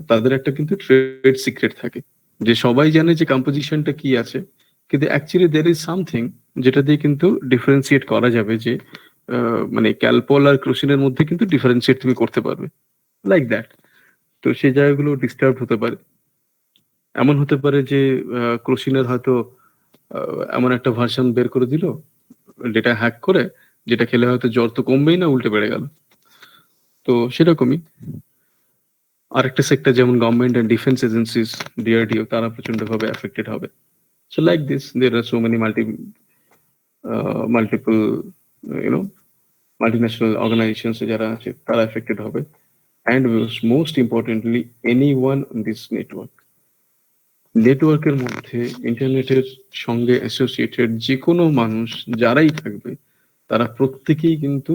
তাদের একটা কিন্তু ট্রেড সিক্রেট থাকে, যে সবাই জানে যে কম্পোজিশনটা কি আছে, কিন্তু অ্যাকচুয়ালি দের ইজ সামথিং যেটা দিয়ে কিন্তু ডিফারেন্সিয়েট করা যাবে, যে মানে ক্যালপল আর ক্রোসিনের মধ্যে কিন্তু ডিফারেন্সিয়েট তুমি করতে পারবে, লাইক দ্যাট। তো সেই জায়গাগুলো ডিস্টার্ব হতে পারে। এমন হতে পারে যে ক্রোসিনের হয়তো এমন একটা ভার্সন বের করে দিল ডেটা হ্যাক করে, যেটা খেলে হয়তো জ্বর তো কমবেই না, উল্টে বেড়ে গেল। তো সেরকমই আরেকটা সেক্টর যেমন government and defence agencies, DRDO, তারা প্রচন্ডভাবে এফেক্টেড হবে। So like this, there are so many multiple, you know, multinational organizations যারা আছে তারা affected হবে, and most importantly anyone on this network. নেটওয়ার্কের মধ্যে ইন্টারনেটের সঙ্গে অ্যাসোসিয়েটেড যে কোনো মানুষ যারাই থাকবে তারা প্রত্যেকেই কিন্তু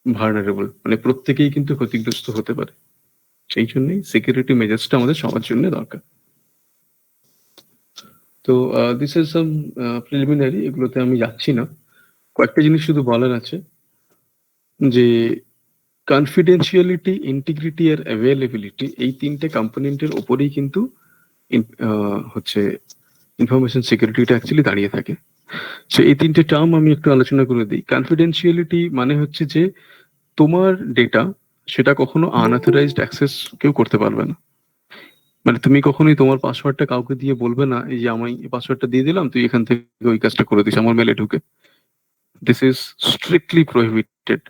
ভার্নারেবল, মানে প্রত্যেকেই কিন্তু ক্ষতিগ্রস্ত হতে পারে। সেই জন্যই সিকিউরিটি মেজার্সটা আমাদের সবার জন্য দরকার। তো দিস ইজ সাম প্রিলিমিনারি, এগুলোতে আমি যাচ্ছি না। কয়েকটা জিনিস শুধু বলার আছে, যে কনফিডেন্সিয়ালিটি, ইন্টিগ্রিটি আর অ্যাভেলেবিলিটি, এই তিনটে কম্পোনেন্টের ওপরেই কিন্তু হচ্ছে ইনফরমেশন সিকিউরিটিটা অ্যাকচুয়ালি দাঁড়িয়ে থাকে। সো এই তিনটে টার্ম আমি একটু আলোচনা করে দিই। কনফিডেন্সিয়ালিটি মানে হচ্ছে যে তোমার ডেটা, সেটা কখনো আনঅথরাইজড অ্যাক্সেস কেউ করতে পারবে না। মানে তুমি কখনোই তোমার পাসওয়ার্ডটা কাউকে দিয়ে বলবে না, এই যে আমি এই পাসওয়ার্ডটা দিয়ে দিলাম, তুই এখান থেকে ওই কাজটা করে দিস আমার মেলে ঢুকে। This is strictly prohibited.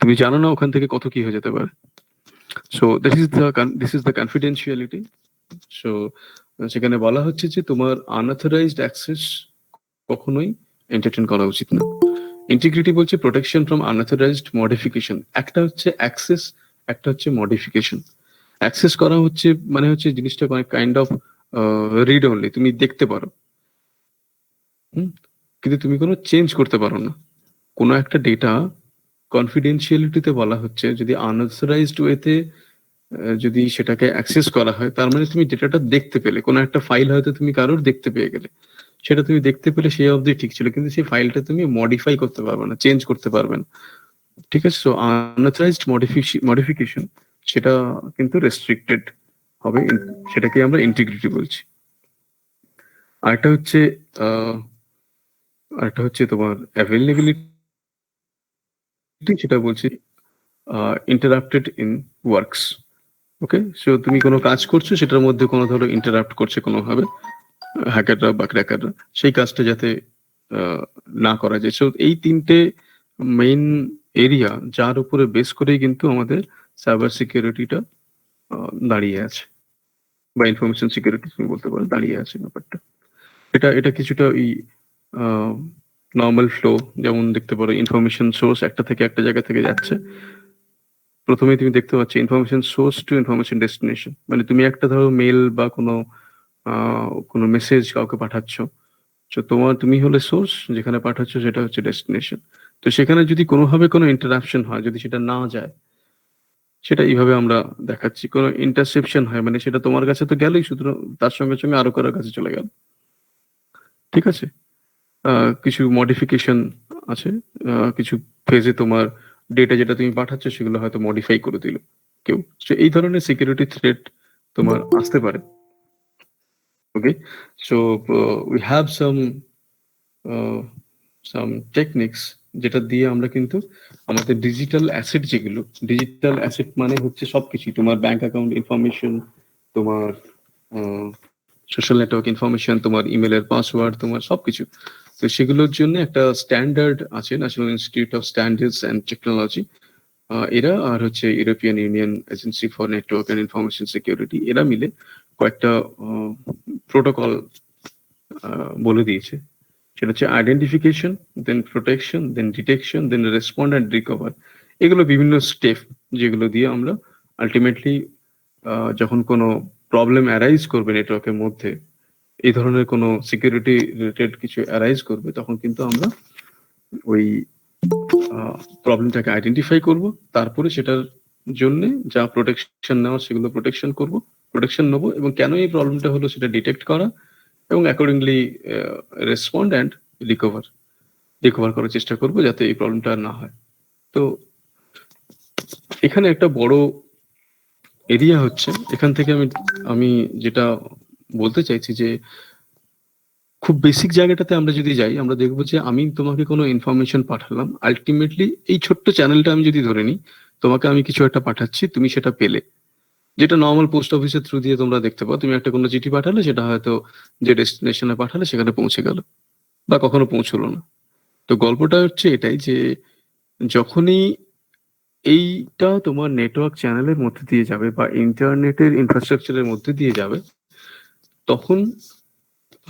তুমি জানো না ওখান থেকে কত কি হয়ে যেতে পারে। So this is the confidentiality. So সেখানে বলা হচ্ছে যে তোমার আনঅথরাইজড অ্যাক্সেস কখনোই এন্টারটেইন করা উচিত না। ইন্টিগ্রিটি বলছে প্রোটেকশন ফ্রম আনঅথরাইজড মডিফিকেশন। একটা হচ্ছে অ্যাক্সেস, একটা হচ্ছে মডিফিকেশন। অ্যাক্সেস করা হচ্ছে মানে হচ্ছে জিনিসটা কাইন্ড অফ রিড অনলি, তুমি দেখতে পারো, কিন্তু তুমি কোনো চেঞ্জ করতে পারো না। কোনো একটা ডেটা কনফিডেন্সিয়ালিটিতে বলা হচ্ছে যদি আনঅথরাইজড ওয়েতে যদি সেটাকে অ্যাক্সেস করা হয়, তার মানে তুমি ডেটাটা দেখতে পেলে, কোনো একটা ফাইল হয়তো তুমি কারোর দেখতে পেয়ে গেলে, সেটা তুমি দেখতে পেলে সেই অবধি ঠিক ছিল, কিন্তু সেই ফাইলটা তুমি মডিফাই করতে পারবে না, চেঞ্জ করতে পারবে না। ঠিক আছে, সো আনঅথরাইজড মডিফিকেশন সেটা কিন্তু রেস্ট্রিক্টেড হবে, সেটাকে আমরা ইন্টিগ্রিটি বলছি। আরেকটা হচ্ছে তোমার অ্যাভেলেবিলিটি, সেটা বলছি interrupted in works. Okay, so তুমি কোনো কাজ করছো, সেটার মধ্যে কোনো ধরো ইন্টারাপ্ট করছে কোনোভাবে হ্যাকাররা বা ক্র্যাকাররা, সেই কাজটা যাতে না করা যায়। সো এই তিনটে মেইন এরিয়া যার উপরে বেস করেই কিন্তু আমাদের সাইবার সিকিউরিটিটা দাঁড়িয়ে আছে, বা ইনফরমেশন সিকিউরিটি তুমি বলতে পারো দাঁড়িয়ে আছে ব্যাপারটা। এটা কিছুটা ওই নর্মাল ফ্লো, যেমন দেখতে পারো ইনফরমেশন সোর্স একটা থেকে একটা জায়গা থেকে যাচ্ছে, প্রথমেই তুমি দেখতে পাচ্ছ information source two information destination. মানে তুমি একটা ধরো মেল বা কোনো মেসেজ কাউকে পাঠাচ্ছ, তো তুমি হলে সোর্স, যেখানে পাঠাচ্ছ সেটা হচ্ছে ডেস্টিনেশন। তো সেখানে যদি কোনোভাবে কোনো ইন্টারাপশন হয়, যদি সেটা না যায়, সেটা এইভাবে আমরা দেখাচ্ছি, কোনো ইন্টারসেপশন হয়, মানে সেটা তোমার কাছে তো গেলেই, সুতরাং তার সঙ্গে সঙ্গে আরো কারোর কাছে চলে গেল। ঠিক আছে, কিছু মডিফিকেশন আছে, কিছু ফেজে তোমার ডেটা যেটা তুমি পাঠাচ্ছ সেগুলো হয়তো মডিফাই করে দিল কেউ। এই ধরনের সিকিউরিটি থ্রেট তোমার আসতে পারে। Okay, so we have some techniques, যেটা দিয়ে আমরা কিন্তু আমাদের ডিজিটাল অ্যাসেট, যেগুলো ডিজিটাল অ্যাসেট মানে হচ্ছে সবকিছু, তোমার ব্যাংক অ্যাকাউন্ট ইনফরমেশন, তোমার সোশ্যাল নেটওয়ার্ক ইনফরমেশন, তোমার ইমেলের পাসওয়ার্ড, তোমার সবকিছু। তো সেগুলোর জন্য একটা স্ট্যান্ডার্ড আছে, National Institute of Standards and Technology, এরা আর হচ্ছে European Union Agency for Network and Information Security, এরা মিলে কয়েকটা প্রোটোকল বলে দিয়েছে। সেটা হচ্ছে identification, then protection, then detection, then respond and recover. এগুলো বিভিন্ন স্টেপ, যেগুলো দিয়ে আমরা আলটিমেটলি যখন কোনো প্রবলেম অ্যারাইজ করবে নেটওয়ার্কের মধ্যে, এই ধরনের কোনো সিকিউরিটি রিলেটেড কিছু অ্যারাইজ করবে, তখন কিন্তু আমরা ওই প্রবলেমটাকে আইডেন্টিফাই করব, তারপরে সেটার জন্য যা প্রোটেকশন নেওয়া সেগুলো প্রোটেকশন নেবো, এবং কেন এই প্রবলেমটা হলো সেটা ডিটেক্ট করা, এবং অ্যাকর্ডিংলি রেসপন্ড অ্যান্ড রিকভার করার চেষ্টা করব যাতে এই প্রবলেমটা না হয়। তো এখানে একটা বড় এরিয়া হচ্ছে, এখান থেকে আমি যেটা বলতে চাইছি যে খুব বেসিক জায়গাটাতে আমরা যদি যাই, আমরা দেখবো যে আমি তোমাকে কোনো ইনফরমেশন পাঠালাম, আলটিমেটলি এই ছোট্ট চ্যানেলটা আমি যদি ধরে নিই, তোমাকে আমি কিছু একটা পাঠাচ্ছি, তুমি সেটা পেলে, যেটা নর্মাল পোস্ট অফিসের থ্রু দিয়ে তোমরা দেখতে পাও, তুমি একটা কোনো চিঠি পাঠালে, সেটা হয়তো যে ডেস্টিনেশনে পাঠালে সেখানে পৌঁছে গেল, বা কখনো পৌঁছলো না। তো গল্পটা হচ্ছে এটাই যে যখনই এইটা তোমার নেটওয়ার্ক চ্যানেলের মধ্যে দিয়ে যাবে বা ইন্টারনেটের ইনফ্রাস্ট্রাকচারের মধ্যে দিয়ে যাবে, তখন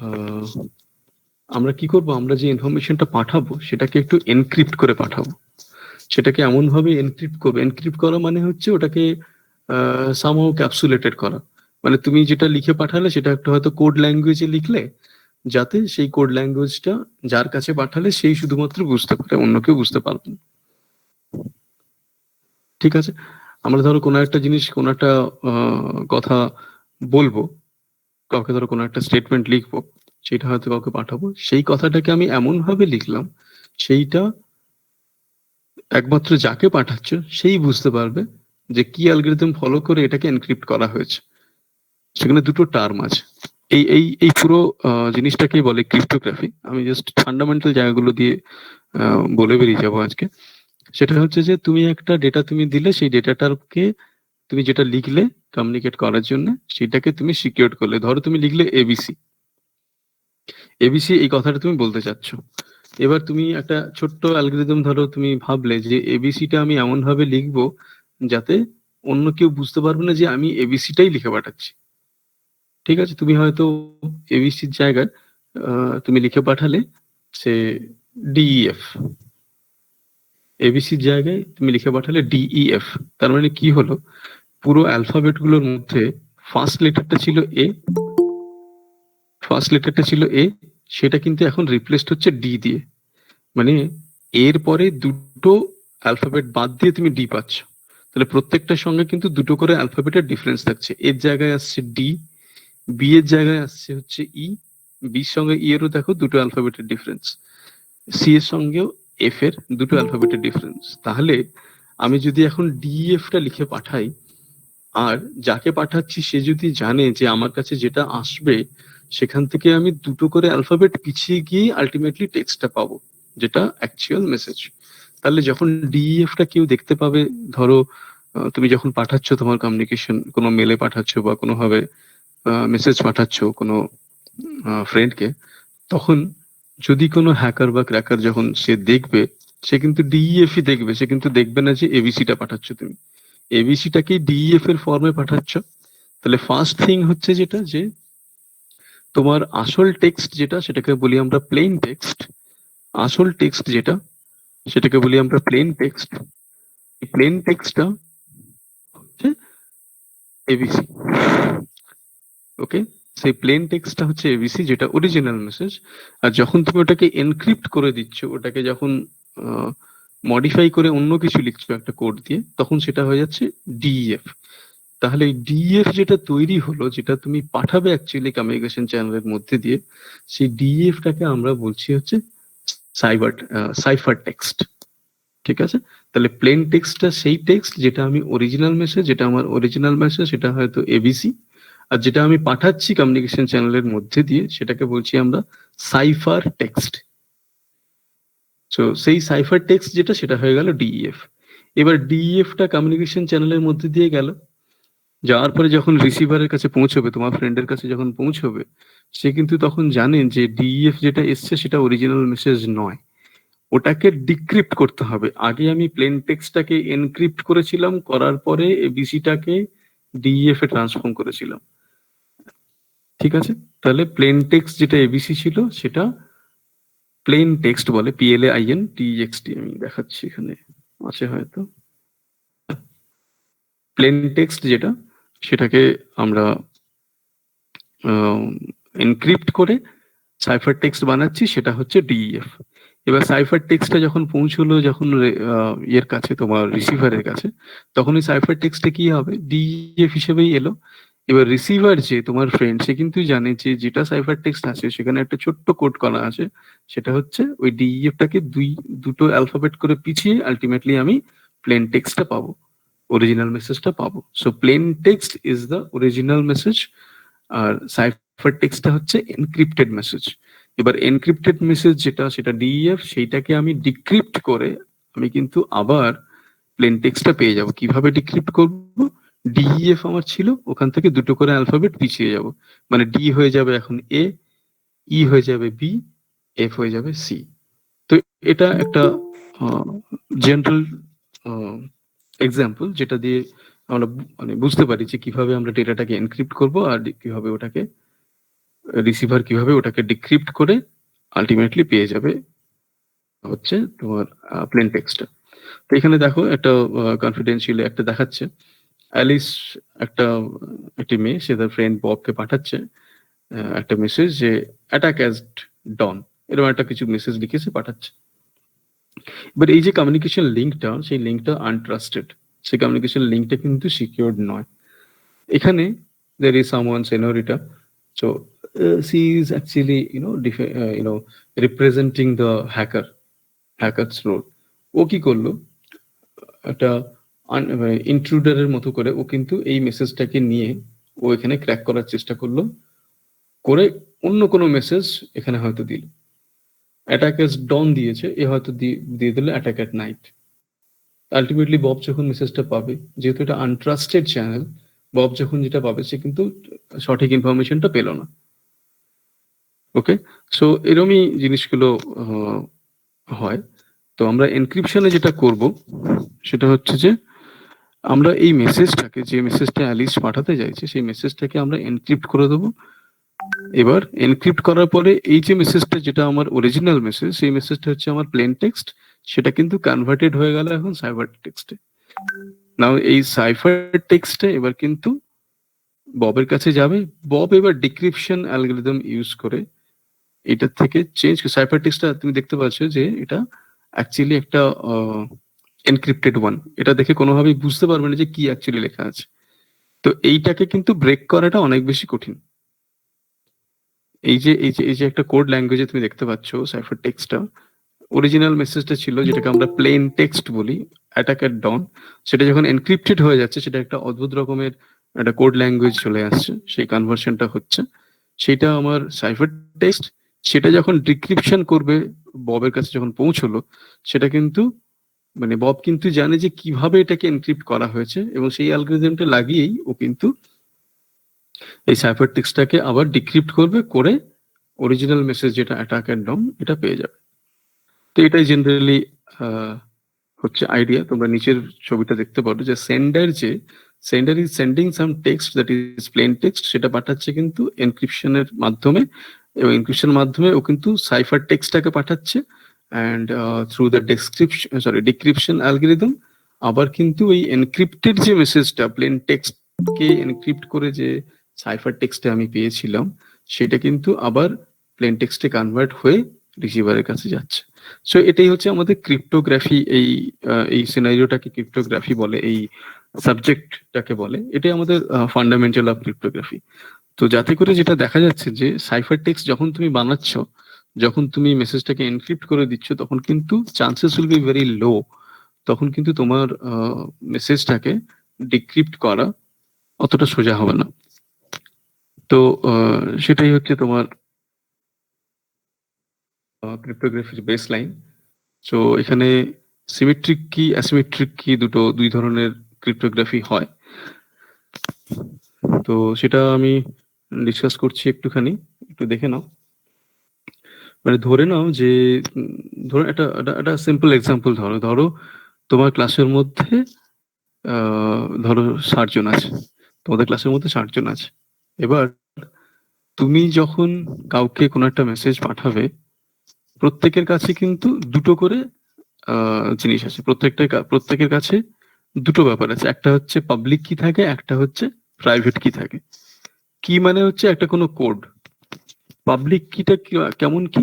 আহ, আমরা কি করব, আমরা যে ইনফরমেশনটা পাঠাবো সেটাকে একটু এনক্রিপ্ট করে পাঠাবো। সেটাকে এমন ভাবে এনক্রিপ্ট করবে, এনক্রিপ্ট করা মানে হচ্ছে ওটাকে সামহাউ ক্যাপসুলেটেড করা। মানে তুমি যেটা লিখে পাঠালে সেটা একটা হয়তো কোড ল্যাঙ্গুয়েজে লিখলে, যাতে সেই কোড ল্যাঙ্গুয়েজটা যার কাছে পাঠালে সেই শুধুমাত্র বুঝতে পারে, অন্য কেউ বুঝতে পারবে না। ঠিক আছে, আমরা ধরো কোনো একটা জিনিস, কোনো একটা কথা বলবো, কাউকে ধরো কোনো একটা স্টেটমেন্ট লিখবো, সেটা হয়তো কাউকে পাঠাবো, সেই কথাটাকে আমি এমন ভাবে লিখলাম সেইটা একমাত্র যাকে পাঠাচ্ছ সেই বুঝতে পারবে যে কি অ্যালগরিদম ফলো করে এটাকে এনক্রিপ্ট করা হয়েছে। সেখানে দুটো টার্ম আছে। এই পুরো জিনিসটাকেই বলে ক্রিপ্টোগ্রাফি। আমি জাস্ট ফান্ডামেন্টাল জায়গাগুলো দিয়ে বলে বেরিয়ে যাবো আজকে। সেটা হচ্ছে যে তুমি একটা ডেটা তুমি দিলে, সেই ডেটাটাকে তুমি যেটা লিখলে কমিউনিকেট করার জন্য, সেটাকে তুমি সিকিউর করলে। ধরো তুমি লিখলে এবিসি, এবিসি এই কথাটা তুমি বলতে চাচ্ছ। এবার তুমি একটা ছোট্ট অ্যালগরিদম ধরো তুমি ভাবলে যে এবিসিটা আমি এমন ভাবে লিখবো যাতে অন্য কেউ বুঝতে পারবে না যে আমি এবিসিটাই লিখে পাঠাচ্ছি। ঠিক আছে, তুমি হয়তো এবিসির জায়গায় তুমি লিখে পাঠালে সে ডিইএফ, এবিসির জায়গায় তুমি লিখে পাঠালে ডিইএফ। তার মানে কি হলো, পুরো অ্যালফাবেট গুলোর মধ্যে ফার্স্ট লেটারটা ছিল এ, ফার্স্ট লেটারটা ছিল এ, সেটা কিন্তু এখন রিপ্লেসড হচ্ছে ডি দিয়ে। মানে এর পরে দুটো অ্যালফাবেট বাদ দিয়ে তুমি ডি পাচ্ছ। তাহলে প্রত্যেকটার সঙ্গে কিন্তু দুটো করে অ্যালফাবেটের ডিফারেন্স থাকছে। এর জায়গায় আসছে ডি, বি এর জায়গায় আসছে হচ্ছে ই, বির সঙ্গে ই এরও দেখো দুটো অ্যালফাবেটের ডিফারেন্স, সি এর সঙ্গেও এফ এর দুটো অ্যালফাবেটের ডিফারেন্স। তাহলে আমি যদি এখন ডিএফ টা লিখে পাঠাই, আর যাকে পাঠাচ্ছি সে যদি জানে যে আমার কাছে যেটা আসবে সেখান থেকে আমি দুটো করে অ্যালফাবেট পিছিয়ে গিয়ে আলটিমেটলি টেক্সটটা পাবো, যেটা অ্যাকচুয়াল মেসেজ। তাহলে যখন ডিইএফ টা কেউ দেখতে পাবে, ধরো তুমি যখন পাঠাচ্ছ তোমার কমিউনিকেশন, কোনো মেলে পাঠাচ্ছ বা কোনোভাবে মেসেজ পাঠাচ্ছ কোনো ফ্রেন্ডকে, তখন যদি কোনো হ্যাকার বা ক্র্যাকার যখন সে দেখবে, সে কিন্তু ডিইএফ ই দেখবে, সে কিন্তু দেখবে না যে এবিসিটা পাঠাচ্ছ তুমি, এবিসিটাকে ডিইএফ এর ফর্মে পাঠাচ্ছ। তাহলে ফার্স্ট থিং হচ্ছে যেটা, যে তোমার আসল টেক্সট যেটা সেটাকে বলি আমরা প্লেন টেক্সট, আসল টেক্সট যেটা সেটাকে বলি আমরা প্লেন টেক্সট। এই প্লেন টেক্সটটা হচ্ছে এবিসি। ওকে, সেই প্লেন টেক্সটটা হচ্ছে এবিসি, যেটা অরিজিনাল মেসেজ। আর যখন তুমি ওটাকে এনক্রিপ্ট করে দিচ্ছ, ওটাকে যখন মডিফাই করে অন্য কিছু লিখছো একটা কোড দিয়ে, তখন সেটা হয়ে যাচ্ছে ডিইএফ। তাহলে এই ডিএফ যেটা তৈরি হলো, যেটা তুমি পাঠাবে অ্যাকচুয়ালি কমিউনিকেশন চ্যানেলের মধ্যে দিয়ে, সেই ডিএফ টাকে আমরা বলছি হচ্ছে সাইফার টেক্সট। ঠিক আছে, তাহলে প্লেন টেক্সটটা সেই টেক্সট যেটা আমি অরিজিনাল মেসেজ, যেটা আমার অরিজিনাল মেসেজ সেটা হয়তো এবিসি, আর যেটা আমি পাঠাচ্ছি কমিউনিকেশন চ্যানেলের মধ্যে দিয়ে সেটাকে বলছি আমরা সাইফার টেক্সট। তো সেই সাইফার টেক্সট যেটা, সেটা হয়ে গেল ডিইএফ। এবার ডিইএফ টা কমিউনিকেশন চ্যানেলের মধ্যে দিয়ে গেল, যাওয়ার পরে যখন রিসিভারের কাছে পৌঁছবে, তোমার ফ্রেন্ডের কাছে যখন পৌঁছবে, সে কিন্তু তখন জানে যে ডিইএফ যেটা এসছে সেটা অরিজিনাল মেসেজ নয়, ওটাকে ডিক্রিপ্ট করতে হবে। আগে আমি প্লেন টেক্সটটাকে এনক্রিপ্ট করেছিলাম, করার পরে এবিসিটাকে ডিইএফ এ ট্রান্সফর্ম করেছিলাম। ঠিক আছে, তাহলে প্লেন টেক্সট যেটা এবিসি ছিল সেটা প্লেন টেক্সট বলে, PLAIN TXT। আমি দেখাচ্ছি, এখানে আছে হয়তো। প্লেন টেক্সট যেটা, সেটাকে আমরা এনক্রিপ্ট করে সাইফার টেক্সট বানাচ্ছি, সেটা হচ্ছে ডিইএফ। এবার সাইফার টেক্সটটা যখন পৌঁছলো, যখন ইয়ের কাছে, তোমার রিসিভারের কাছে, তখন ওই সাইফার টেক্সটে কি হবে, ডিইএফ হিসেবেই এলো। এবার রিসিভার যে তোমার ফ্রেন্ড, সে কিন্তু জানে যে যেটা সাইফার টেক্সট আছে সেখানে একটা ছোট্ট কোড করা আছে, সেটা হচ্ছে ওই ডিইএফ টাকে দুটো অ্যালফাবেট করে পিছিয়ে আলটিমেটলি আমি প্লেন টেক্সটটা পাবো, অরিজিনাল মেসেজটা পাবো। So plain text is the original message, আর সাইফার টেক্সটটা হচ্ছে এনক্রিপ্টেড মেসেজ। এবার এনক্রিপ্টেড মেসেজ যেটা, সেটা ডিইএফ, সেইটাকে আমি ডিক্রিপ্ট করে আমি কিন্তু আবার প্লেন টেক্সটটা পেয়ে যাব। কিভাবে ডিক্রিপ্ট করব, ডিইএফ আমার ছিল, ওখান থেকে দুটো করে অ্যালফাবেট পিছিয়ে যাব, মানে ডি হয়ে যাবে এখন এ, ই হয়ে যাবে বি, এফ হয়ে যাবে সি। তো এটা একটা জেনারেল এক্সাম্পল যেটা দিয়ে আমরা মানে বুঝতে পারি যে কিভাবে আমরা ডেটাটাকে এনক্রিপ্ট করব আর কিভাবে ওটাকে রিসিভার কিভাবে ওটাকে ডিক্রিপ্ট করে আলটিমেটলি পেয়ে যাবে হচ্ছে তোমার প্লেন টেক্সটটা। তো এখানে দেখো একটা কনফিডেন্সিয়াল একটা দেখাচ্ছে অ্যালিস একটি মেয়ে, সে তার ফ্রেন্ড ববকে পাঠাচ্ছে একটা মেসেজ যে অ্যাটাক অ্যাজ ডন, এরকম একটা কিছু মেসেজ লিখে সে পাঠাচ্ছে। এবার এই যে কমিউনিকেশন লিঙ্কটা, সেই লিঙ্কটা আনট্রাস্টেড, সেই কমিউনিকেশন লিঙ্কটা কিন্তু সিকিউরড নয়। এখানে there is someone senorita, so she is actually representing the hacker's role. ও কি করলো, একটা ইন্ট্রুডারের মতো করে ও কিন্তু এই মেসেজটাকে নিয়ে ও এখানে ক্র্যাক করার চেষ্টা করলো, করে অন্য কোনো মেসেজ এখানে হয়তো দিল, অ্যাটাক এস ডন দিয়েছে, এ হয়তো দিয়ে দিল attack at night. Ultimately Bob যখন মেসেজটা পাবে, যেহেতু এটা আনট্রাস্টেড চ্যানেল, বব যখন যেটা পাবে সে কিন্তু সঠিক ইনফরমেশনটা পেল না। ওকে, সো এরমই জিনিসগুলো হয়। তো আমরা এনক্রিপশনে যেটা করব সেটা হচ্ছে যে আমরা এই মেসেজটাকে, যে মেসেজটা অ্যালিস পাঠাতে চাইছে, সেই মেসেজটাকে আমরা এনক্রিপ্ট করে দেবো। এবার এনক্রিপ্ট করার পরে এই যে মেসেজটা, যেটা আমার অরিজিনাল মেসেজ, সেই মেসেজটা হচ্ছে আমার প্লেন টেক্সট, সেটা কিন্তু কনভার্টেড হয়ে গেল এখন সাইফার টেক্সটে। নাও এই সাইফার টেক্সটে এবার কিন্তু ববের কাছে যাবে, বব এবার ডিক্রিপশন অ্যালগরিদম ইউজ করে এটা থেকে চেঞ্জ, সাইফার টেক্সটটা তুমি দেখতে পাচ্ছ যে এটা অ্যাকচুয়ালি একটা এনক্রিপ্টেড ওয়ান, এটা দেখে কোনোভাবেই বুঝতে পারবে না যে কি অ্যাকচুয়ালি লেখা আছে। তো এইটাকে কিন্তু ব্রেক করাটা অনেক বেশি কঠিন। এই যে একটা কোড ল্যাঙ্গুয়েজে তুমি দেখতে পাচ্ছ সাইফার টেক্সটটা, অরিজিনাল মেসেজটা ছিল যেটাকে আমরা প্লেন টেক্সট বলি, অ্যাটাক এট ডন, সেটা যখন এনক্রিপ্টেড হয়ে যাচ্ছে, সেটা একটা অদ্ভুত রকমের একটা কোড ল্যাঙ্গুয়েজ চলে আসছে, সেই কনভার্সনটা হচ্ছে, সেটা আমার সাইফার টেক্সট, সেটা যখন ডিক্রিপশন করবে ববের কাছে যখন পৌঁছলো, সেটা কিন্তু মানে বব কিন্তু জানে যে কিভাবে এটাকে এনক্রিপ্ট করা হয়েছে, এবং সেই অ্যালগরিদমটা লাগিয়েই ও কিন্তু এই সাইফার টেক্সটটাকে আবার ডিক্রিপ্ট করবে, করে অরিজিনাল মেসেজ যেটা অ্যাটাক এট ডন এটা পেয়ে যাবে। তো এটাই জেনারেলি হচ্ছে আইডিয়া। তোমরা নিচের ছবিটা দেখতে পারো যে sender is sending some text that is plane text, সেটা পাঠাচ্ছে কিন্তু এনক্রিপশনের মাধ্যমে, এবং এনক্রিপশনের মাধ্যমে ও কিন্তু সাইফার টেক্সটটাকে পাঠাচ্ছে, and through the decryption algorithm আবার কিন্তু এই এনক্রিপ্টেড যে মেসেজটা প্লেন টেক্সটকে এনক্রিপ্ট করে যে সাইফার টেক্সটে আমি পেয়েছিলাম, সেটা কিন্তু আবার প্লেন টেক্সটে কনভার্ট হয়ে রিসিভারের কাছে যাচ্ছে। সো এটাই হচ্ছে আমাদের ক্রিপ্টোগ্রাফি, এই সিনারিওটাকে ক্রিপ্টোগ্রাফি বলে, এই সাবজেক্টটাকে বলে, এটাই আমাদের ফান্ডামেন্টাল অফ ক্রিপ্টোগ্রাফি। তো যাতে করে যেটা দেখা যাচ্ছে যে সাইফার টেক্সট যখন তুমি বানাচ্ছ, যখন তুমি মেসেজটাকে এনক্রিপ্ট করে দিচ্ছ, তখন কিন্তু chances will be very low, তখন কিন্তু তোমার মেসেজটাকে ডিক্রিপ্ট করা অতটা সোজা হবে না। তো সেটাই হচ্ছে তোমার ক্রিপ্টোগ্রাফির বেস লাইন। সো এখানে সিমেট্রিক কি অ্যাসিমেট্রিক কি দুই ধরনের ক্রিপ্টোগ্রাফি হয়। তো সেটা আমি ডিসকাস করছি একটুখানি, একটু দেখে নাও। মানে ধরে নাও যে ধরো একটা সিম্পল এক্সাম্পল, ধরো তোমার ক্লাসের মধ্যে ধরো 60 জন আছে, তোমাদের ক্লাসের মধ্যে 60 জন আছে। এবার তুমি যখন কাউকে কোনো একটা মেসেজ পাঠাবে, প্রত্যেকের কাছে কিন্তু দুটো করে জিনিস আছে, প্রত্যেকের কাছে দুটো ব্যাপার আছে, একটা হচ্ছে পাবলিক কি থাকে, একটা হচ্ছে প্রাইভেট কি থাকে। কি মানে হচ্ছে একটা কোনো কোড। পাবলিক কিটা কেমন কি,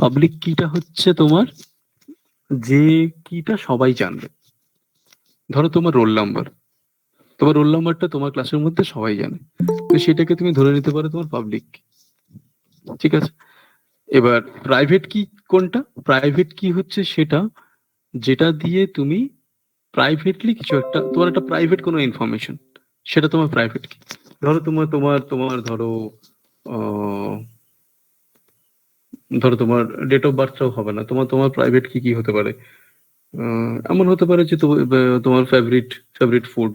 পাবলিক কিটা হচ্ছে তোমার যে কিটা সবাই জানবে। ধরো তোমার রোল নাম্বারটা তোমার ক্লাসের মধ্যে সবাই জানে, তো সেটাকে তুমি ধরে নিতে পারো তোমার পাবলিক, ঠিক আছে। এবার প্রাইভেট কি কোনটা, প্রাইভেট কি হচ্ছে সেটা যেটা দিয়ে তুমি প্রাইভেটলি কিছু একটা, তোমার একটা প্রাইভেট কোনো ইনফরমেশন, সেটা তোমার প্রাইভেট কি। ধরো তোমার ধরো তোমার ডেট অফ বার্থটাও হবে না, তোমার প্রাইভেট কি হতে পারে, এমন হতে পারে যে তোমার ফেভারিট ফুড,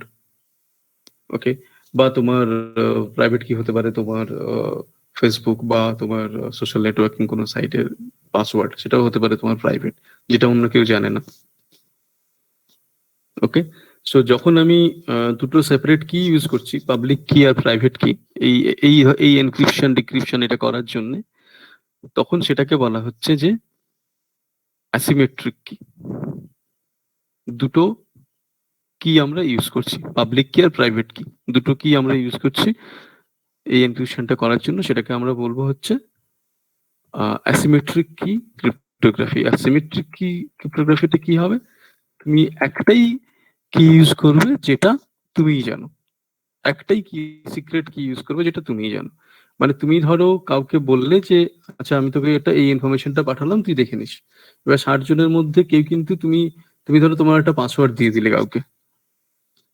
ওকে, বা তোমার প্রাইভেট কি হতে পারে তোমার ফেসবুক বা তোমার সোশ্যাল নেটওয়ার্কিং কোনো সাইটের পাসওয়ার্ড, সেটাও হতে পারে তোমার প্রাইভেট, যেটা অন্য কেউ জানে না। ওকে, সো যখন আমি দুটো সেপারেট কি ইউজ করছি, পাবলিক কি আর প্রাইভেট কি, এই এই এই এনক্রিপশন ডিক্রিপশন এটা করার জন্য, তখন সেটাকে বলা হচ্ছে যে অ্যাসিমেট্রিক কি। দুটো কি আমরা ইউজ করছি, পাবলিক কি আর প্রাইভেট কি, দুটো কি আমরা ইউজ করছি এই এনক্রিপশনটা করার জন্য, সেটাকে আমরা বলবো হচ্ছে অ্যাসিমেট্রিক কি ক্রিপ্টোগ্রাফি। অ্যাসিমেট্রিক কি ক্রিপ্টোগ্রাফিতে কি হবে, তুমি একটাই কি ইউজ করবে যেটা তুমিই জানো, একটাই কি সিক্রেট কি ইউজ করবে যেটা তুমিই জানো। মানে তুমি ধরো কাউকে বললে যে আচ্ছা আমি তোকে এটা এই ইনফরমেশনটা পাঠালাম, তুই দেখে নিস। এবার 60 জনের মধ্যে কেউ কিন্তু তুমি তুমি ধরো তোমার একটা পাসওয়ার্ড দিয়ে দিলে কাউকে,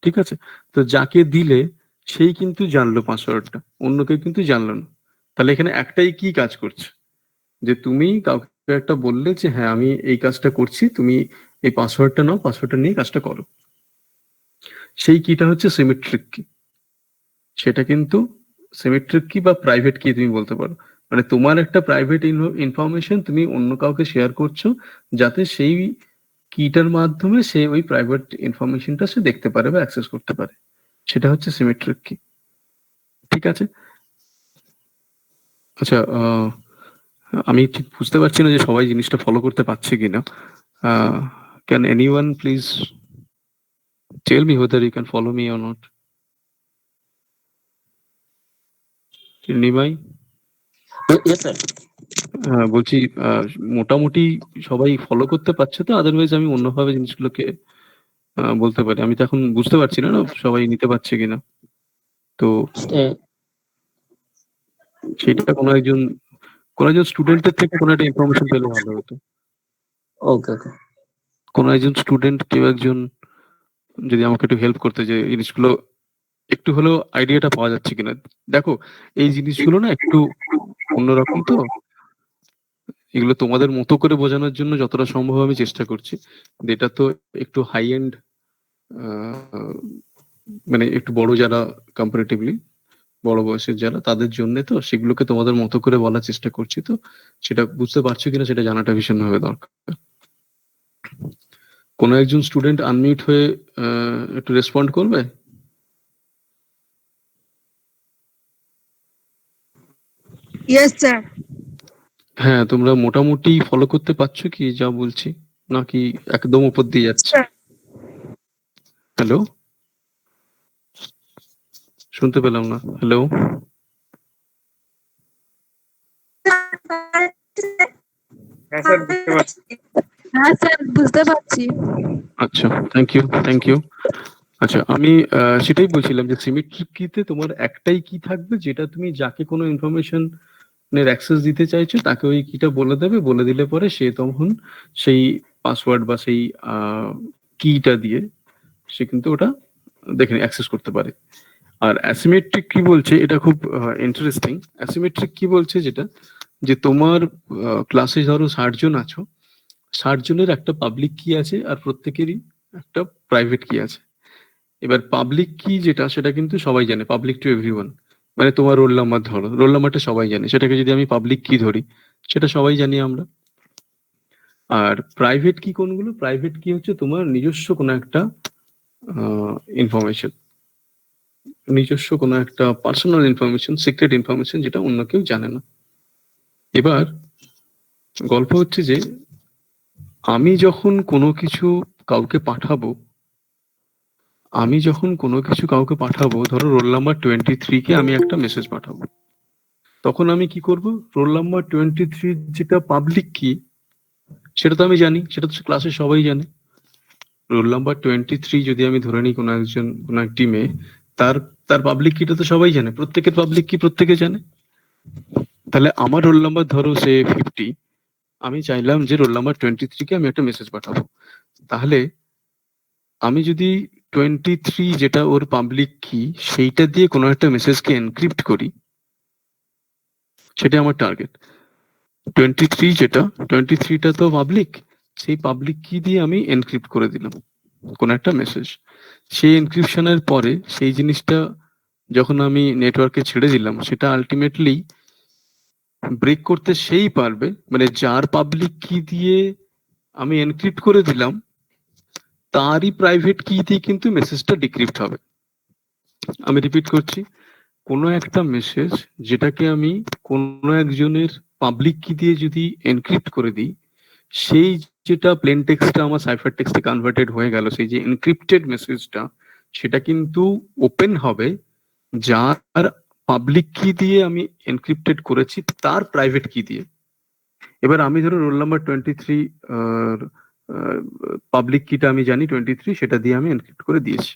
ঠিক আছে, তো যাকে দিলে সেই কিন্তু জানলো পাসওয়ার্ডটা, অন্য কেউ কিন্তু জানলো না। তাহলে এখানে একটাই কি কাজ করছে, যে তুমি কাউকে একটা বললে যে হ্যাঁ আমি এই কাজটা করছি, তুমি এই পাসওয়ার্ডটা নাও, পাসওয়ার্ডটা নিয়ে কাজটা করো। সেই কিটা হচ্ছে সিমেট্রিক কি। সেটা কিন্তু সিমেট্রিক কি বা প্রাইভেট কি তুমি বলতে পারো। মানে তোমার একটা প্রাইভেট ইনফরমেশন তুমি অন্য কাউকে শেয়ার করছো, যাতে সেই কিটার মাধ্যমে সে ওই প্রাইভেট ইনফরমেশনটা সে দেখতে পারে বা অ্যাক্সেস করতে পারে, সেটা হচ্ছে সিমেট্রিক কি। ঠিক আছে, আচ্ছা আমি ঠিক বুঝতে পারছি না যে সবাই জিনিসটা ফলো করতে পারছে কিনা। Can anyone please tell me whether you can follow me or not? Nimai, yes sir. বলছি মোটামুটি সবাই ফলো করতে পারছে তো? আদারওয়াইজ আমি অন্যভাবে জিনিসগুলোকে বলতে পারি। আমি তো এখন বুঝতে পারছি না সবাই নিতে পারছে কিনা। তো সেটা কোনো একজন স্টুডেন্টের থেকে কোনো একটা ইনফরমেশন পেলে ভালো হতো। ওকে ওকে। কোনো একজন স্টুডেন্ট, কেউ একজন যদি আমাকে একটু হেল্প করতে, যে জিনিসগুলো একটু হলেও আইডিয়াটা পাওয়া যাচ্ছে কিনা। দেখো এই জিনিসগুলো না একটু অন্যরকম, তো এগুলো তোমাদের মতো করে বোঝানোর জন্য যতটা সম্ভব আমি চেষ্টা করছি। এটা তো একটু হাই এন্ড, মানে একটু বড় যারা, কম্পারেটিভলি বড় বয়সের যারা, তাদের জন্য, তো সেগুলোকে তোমাদের মতো করে বলার চেষ্টা করছি। তো সেটা বুঝতে পারছো কিনা সেটা জানাটা ভীষণভাবে দরকার। কোনো একজন স্টুডেন্ট আনমিউট হয়ে একটু রেসপন্ড করবে? Yes sir. হ্যাঁ, তোমরা মোটামুটি ফলো করতে পারছো কি যা বলছি, নাকি একদম উপর দিয়ে যাচ্ছে? হ্যালো, শুনতে পেলাম না। হ্যালো, হ্যাঁ স্যার, বুঝতে পারছি। আচ্ছা, থ্যাংক ইউ। আচ্ছা, আমি সেটাই বলছিলাম যে সিমেট্রিক কিতে তোমার একটাই কি থাকবে, যেটা তুমি যাকে কোনো ইনফরমেশন এর অ্যাক্সেস দিতে চাইছো তাকে ওই কিটা বলে দেবে, বলে দিলে পরে সে তখন সেই পাসওয়ার্ড বা সেই কিটা দিয়ে সে কিন্তু ওটা দেখে অ্যাক্সেস করতে পারে। আর অ্যাসিমেট্রিক কি বলছে, এটা খুব ইন্টারেস্টিং। অ্যাসিমেট্রিক কি বলছে যেটা, যে তোমার ক্লাসে ধরো 60 জন আছো, 60 জনের একটা পাবলিক কি আছে আর প্রত্যেকেরই একটা প্রাইভেট কি আছে। এবার পাবলিক কি যেটা, সেটা কিন্তু সবাই জানে, পাবলিক টু এভরিওয়ান। মানে তোমার রোল নাম্বার ধরো, রোল নাম্বারটা সবাই জানে, সেটাকে যদি আমি পাবলিক কি ধরি, সেটা সবাই জানি আমরা। আর প্রাইভেট কি কোনগুলো? প্রাইভেট কি হচ্ছে তোমার নিজস্ব কোনো একটা ইনফরমেশন, নিজস্ব কোনো একটা পার্সোনাল ইনফরমেশন, সিক্রেট ইনফরমেশন, যেটা অন্য কেউ জানে না। এবার গল্প হচ্ছে যে আমি যখন কোনো কিছু কাউকে পাঠাবো, ধরো রোল নাম্বার 23 কে আমি একটা মেসেজ পাঠাবো, তখন আমি কি করব, রোল নাম্বার 23 যেটা পাবলিক কি, সেটা তো আমি জানি, সেটা তো ক্লাসে সবাই জানে। রোল নাম্বার 23 যদি আমি ধরে নিই কোনো একটি মেয়ে, তার তার পাবলিক কিটা তো সবাই জানে, প্রত্যেকের পাবলিক কি প্রত্যেকে জানে। তাহলে আমার রোল নাম্বার ধরো সে 50, আমি চাইলাম যে রোল নাম্বার 23 কে আমি একটা মেসেজ পাঠাবো। তাহলে আমি যদি 23 যেটা ওর পাবলিক কি, সেইটা দিয়ে কোনো একটা মেসেজকে এনক্রিপ্ট করি, সেটা আমার টার্গেট। 23টা তো পাবলিক, সেই পাবলিক কি দিয়ে আমি এনক্রিপ্ট করে দিলাম কোন একটা মেসেজ। সেই এনক্রিপশনের পরে সেই জিনিসটা যখন আমি নেটওয়ার্কে ছেড়ে দিলাম, সেটা আলটিমেটলি ব্রেক করতে সেই পারবে, মানে যার পাবলিক কি দিয়ে আমি এনক্রিপ্ট করে দিলাম তারই প্রাইভেট কি দিয়ে কিন্তু মেসেজটা ডিক্রিপ্ট হবে। আমি রিপিট করছি, কোনো একটা মেসেজ যেটাকে আমি কোনো একজনের পাবলিক কি দিয়ে যদি এনক্রিপ্ট করে দিই, সেই যেটা প্লেন টেক্সটটা আমার সাইফার টেক্সটে কনভার্টেড হয়ে গেল, সেই যে এনক্রিপ্টেড মেসেজটা, সেটা কিন্তু ওপেন হবে যার পাবলিক কি দিয়ে আমি এনক্রিপ্টেড করেছি তার প্রাইভেট কি দিয়ে। এবার আমি ধরো রোল নাম্বার 23 পাবলিক কিটা আমি জানি 23, সেটা দিয়ে আমি এনক্রিপ্ট করে দিয়েছি।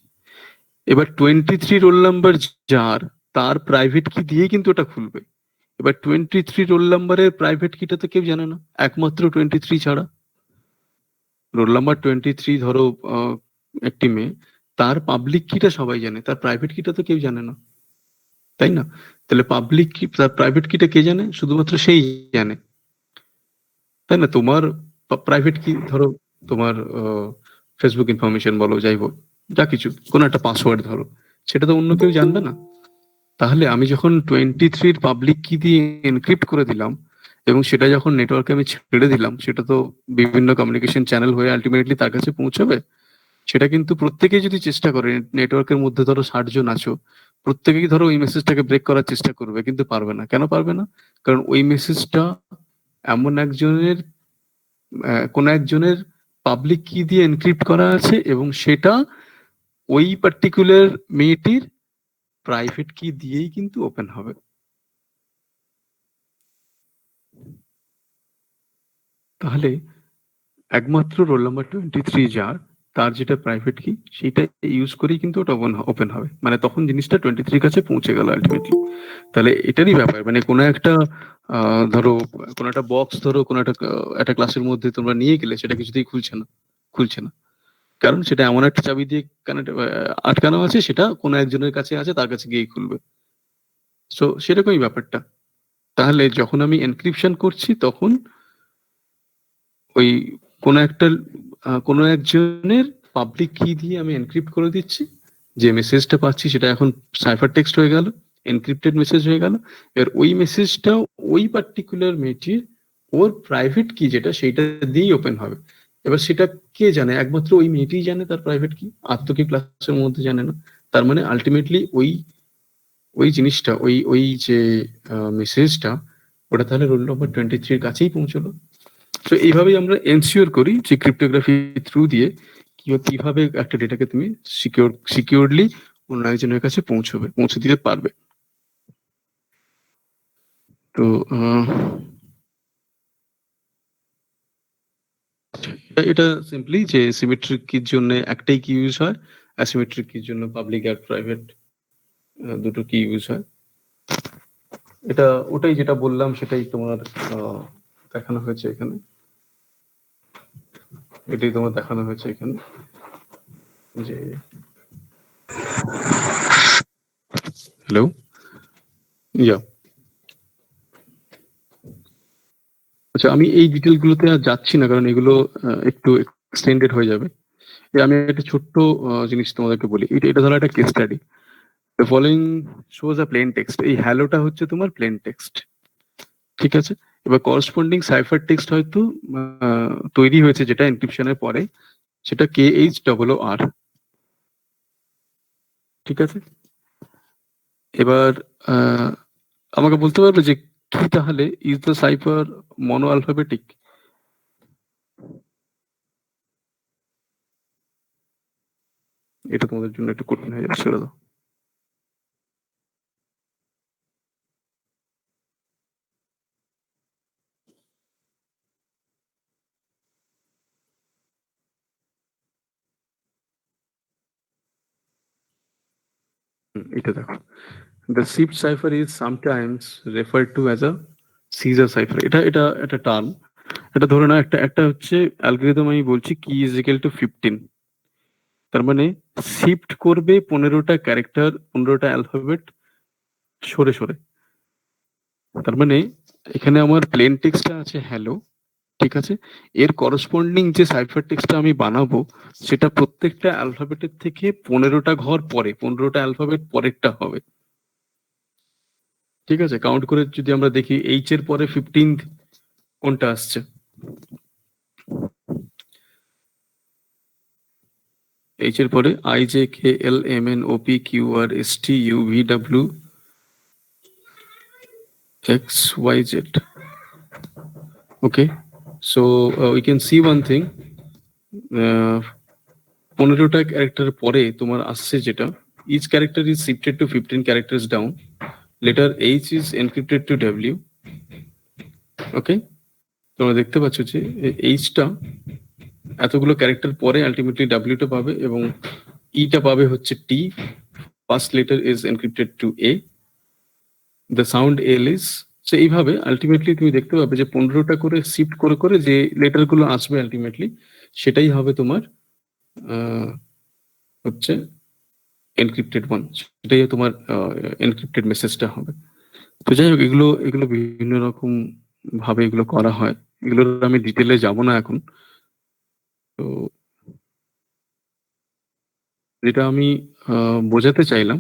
এবার 23 রোল নাম্বার যার, তার প্রাইভেট কি দিয়ে কিন্তু ওটা খুলবে। এবার 23 রোল নাম্বারের প্রাইভেট কিটা তো কেউ জানে না, একমাত্র 23 ছাড়া। রোল নাম্বার 23 ধরো একটি মেয়ে, তার পাবলিক কিটা সবাই জানে, তার প্রাইভেট কিটা তো কেউ জানে না, তাই না? তাহলে পাবলিক কি, তার প্রাইভেট কিটা কে জানে? শুধুমাত্র সেই জানে, তাই না? তোমার প্রাইভেট কি, ধরো তোমার ফেসবুক ইনফরমেশন বলো, যাই হোক, যা কিছু, কোনো একটা পাসওয়ার্ড ধরো, সেটা তো অন্য কেউ জানবে না। তাহলে আমি যখন 23 পাবলিক কি দিয়ে এনক্রিপ্ট করে দিলাম এবং সেটা যখন নেটওয়ার্কে আমি ছেড়ে দিলাম, সেটা তো বিভিন্ন কমিউনিকেশন চ্যানেল হয়ে আলটিমেটলি তার কাছে পৌঁছাবে। সেটা কিন্তু প্রত্যেকেই যদি চেষ্টা করে, নেটওয়ার্কের মধ্যে ধরো 60 জন আছো, প্রত্যেকেই ধরো ওই মেসেজটাকে ব্রেক করার চেষ্টা করবে, কিন্তু পারবে না। কেন পারবে না? কারণ ওই মেসেজটা এমন একজনের, কোন একজনের পাবলিক কি দিয়ে এনক্রিপ্ট করা আছে এবং সেটা ওই পার্টিকুলার মেয়েটির প্রাইভেট কি দিয়েই কিন্তু ওপেন হবে। তাহলে একমাত্র রোল নাম্বার 23 যার, তার যেটা প্রাইভেট কি, সেটা ইউজ করেই কিন্তু ওটা ওপেন হবে, মানে তখন জিনিসটা 23 কাছে পৌঁছে গেল আলটিমেটলি। তাহলে এটারই ব্যাপার, মানে কোনো একটা ধরো কোনো একটা বক্স, ধরো কোনো একটা ক্লাসের মধ্যে তোমরা নিয়ে গেলে, সেটা কিছুতেই খুলছে না, কারণ সেটা এমন একটা চাবি দিয়ে আটকানো আছে, সেটা কোনো একজনের কাছে আছে, তার কাছে গিয়েই খুলবে। সো সেরকমই ব্যাপারটা। তাহলে যখন আমি এনক্রিপশন করছি, তখন ওই কোনো একজনের পাবলিক কি দিয়ে আমি এনক্রিপ্ট করে দিচ্ছি, যে মেসেজটা পাচ্ছি সেটা এখন সাইফার টেক্সট হয়ে গেল, এনক্রিপ্টেড মেসেজ হয়ে গেল। এবার ওই মেসেজটা ওই পার্টিকুলার মেয়েটির ওর প্রাইভেট কি যেটা, সেইটা দিয়েই ওপেন হবে। এবার সেটা কে জানে? একমাত্র ওই মেয়েটিই জানে তার প্রাইভেট কি, আর তো কেউ ক্লাসের মধ্যে জানে না। তার মানে আলটিমেটলি ওই ওই জিনিসটা, ওই যে মেসেজটা, ওটা তাহলে রোল নাম্বার 23 কাছেই পৌঁছলো। তো এইভাবেই আমরা এনশিওর করি যে ক্রিপ্টোগ্রাফি থ্রু দিয়ে কিভাবে একটা ডেটাকে তুমি সিকিউরলি অন্য একজনের কাছে পৌঁছে দিতে পারবে। তো এটা সিম্পলি যে সিমেট্রিক কির জন্য একটাই কি ইউজ হয়, অ্যাসিমেট্রিক কির জন্য পাবলিক আর প্রাইভেট দুটো কি ইউজ হয়। এটা ওটাই যেটা বললাম, সেটাই তোমার দেখানো হয়েছে এখানে। এটাই তোমার দেখানো হয়েছে এখানে যে, হ্যালো, ইয়া, আচ্ছা, আমি এই ডিটেল গুলোতে আর যাচ্ছি না, কারণ এগুলো একটু এক্সটেন্ডেড হয়ে যাবে। আমি একটা ছোট্ট জিনিস তোমাদেরকে বলি। এটা ধরো একটা case study. The following shows a plane text. এই হ্যালোটা হচ্ছে তোমার প্লেন টেক্সট, ঠিক আছে? এবার করসপন্ডিং সাইফার টেক্সট হয়তো তৈরি হয়েছে, যেটা এনক্রিপশনের পরে, সেটা KHOOR, ঠিক আছে? এবার আমাকে বলতে পারবে যে কি তাহলে is the cipher mono alphabetic? এটা তোমাদের জন্য একটু কঠিন হয়ে যাচ্ছে, ছেড়ে দাও। এটা দেখো, the shift cipher is sometimes referred to as a Caesar cipher. এটা এটা একটা টার্ম। এটা ধরে নাও একটা একটা হচ্ছে অ্যালগরিদম, আমি বলছি কি ইজ ইকুয়াল টু 15। তার মানে শিফট করবে 15টা ক্যারেক্টার, 15টা অ্যালফাবেট সরে সরে। তার মানে এখানে আমার প্লেন টেক্সটটা আছে হ্যালো, ঠিক আছে? এর করসপন্ডিং যে সাইফার টেক্সটটা আমি বানাবো, সেটা প্রত্যেকটা অ্যালফাবেটের থেকে 15টা ঘর পরে, 15টা অ্যালফাবেট পরেরটা হবে। ঠিক আছে, কাউন্ট করে যদি আমরা দেখি এইচ এর পরে 15th কোনটা আসছে? এইচ এর পরে I J K L M N O P Q R S T U V W X Y Z. Okay, so we can see one thing, 15টা ক্যারেক্টার পরে তোমার আসছে যেটা, each character is shifted to 15 characters down, letter H is encrypted to W. Okay, তোমরা দেখতে পাচ্ছ যে এইচটা এতগুলো ক্যারেক্টার পরে আলটিমেটলি ডাব্লিউটা পাবে এবং ইটা পাবে হচ্ছে T, first letter is encrypted to A, the sound L is. So এইভাবে আলটিমেটলি তুমি দেখতে পাবে যে 15টা করে শিফট করে করে যে লেটার গুলো আসবে আলটিমেটলি সেটাই হবে তোমার হচ্ছে এনক্রিপ্টেড ওয়ান, সেটাই তোমার এনক্রিপ্টেড মেসেজটা হবে। তো যাই হোক, এগুলো এগুলো বিভিন্ন রকম ভাবে এগুলো করা হয়, এগুলোর আমি ডিটেলে যাব না এখন। তো যেটা আমি বোঝাতে চাইলাম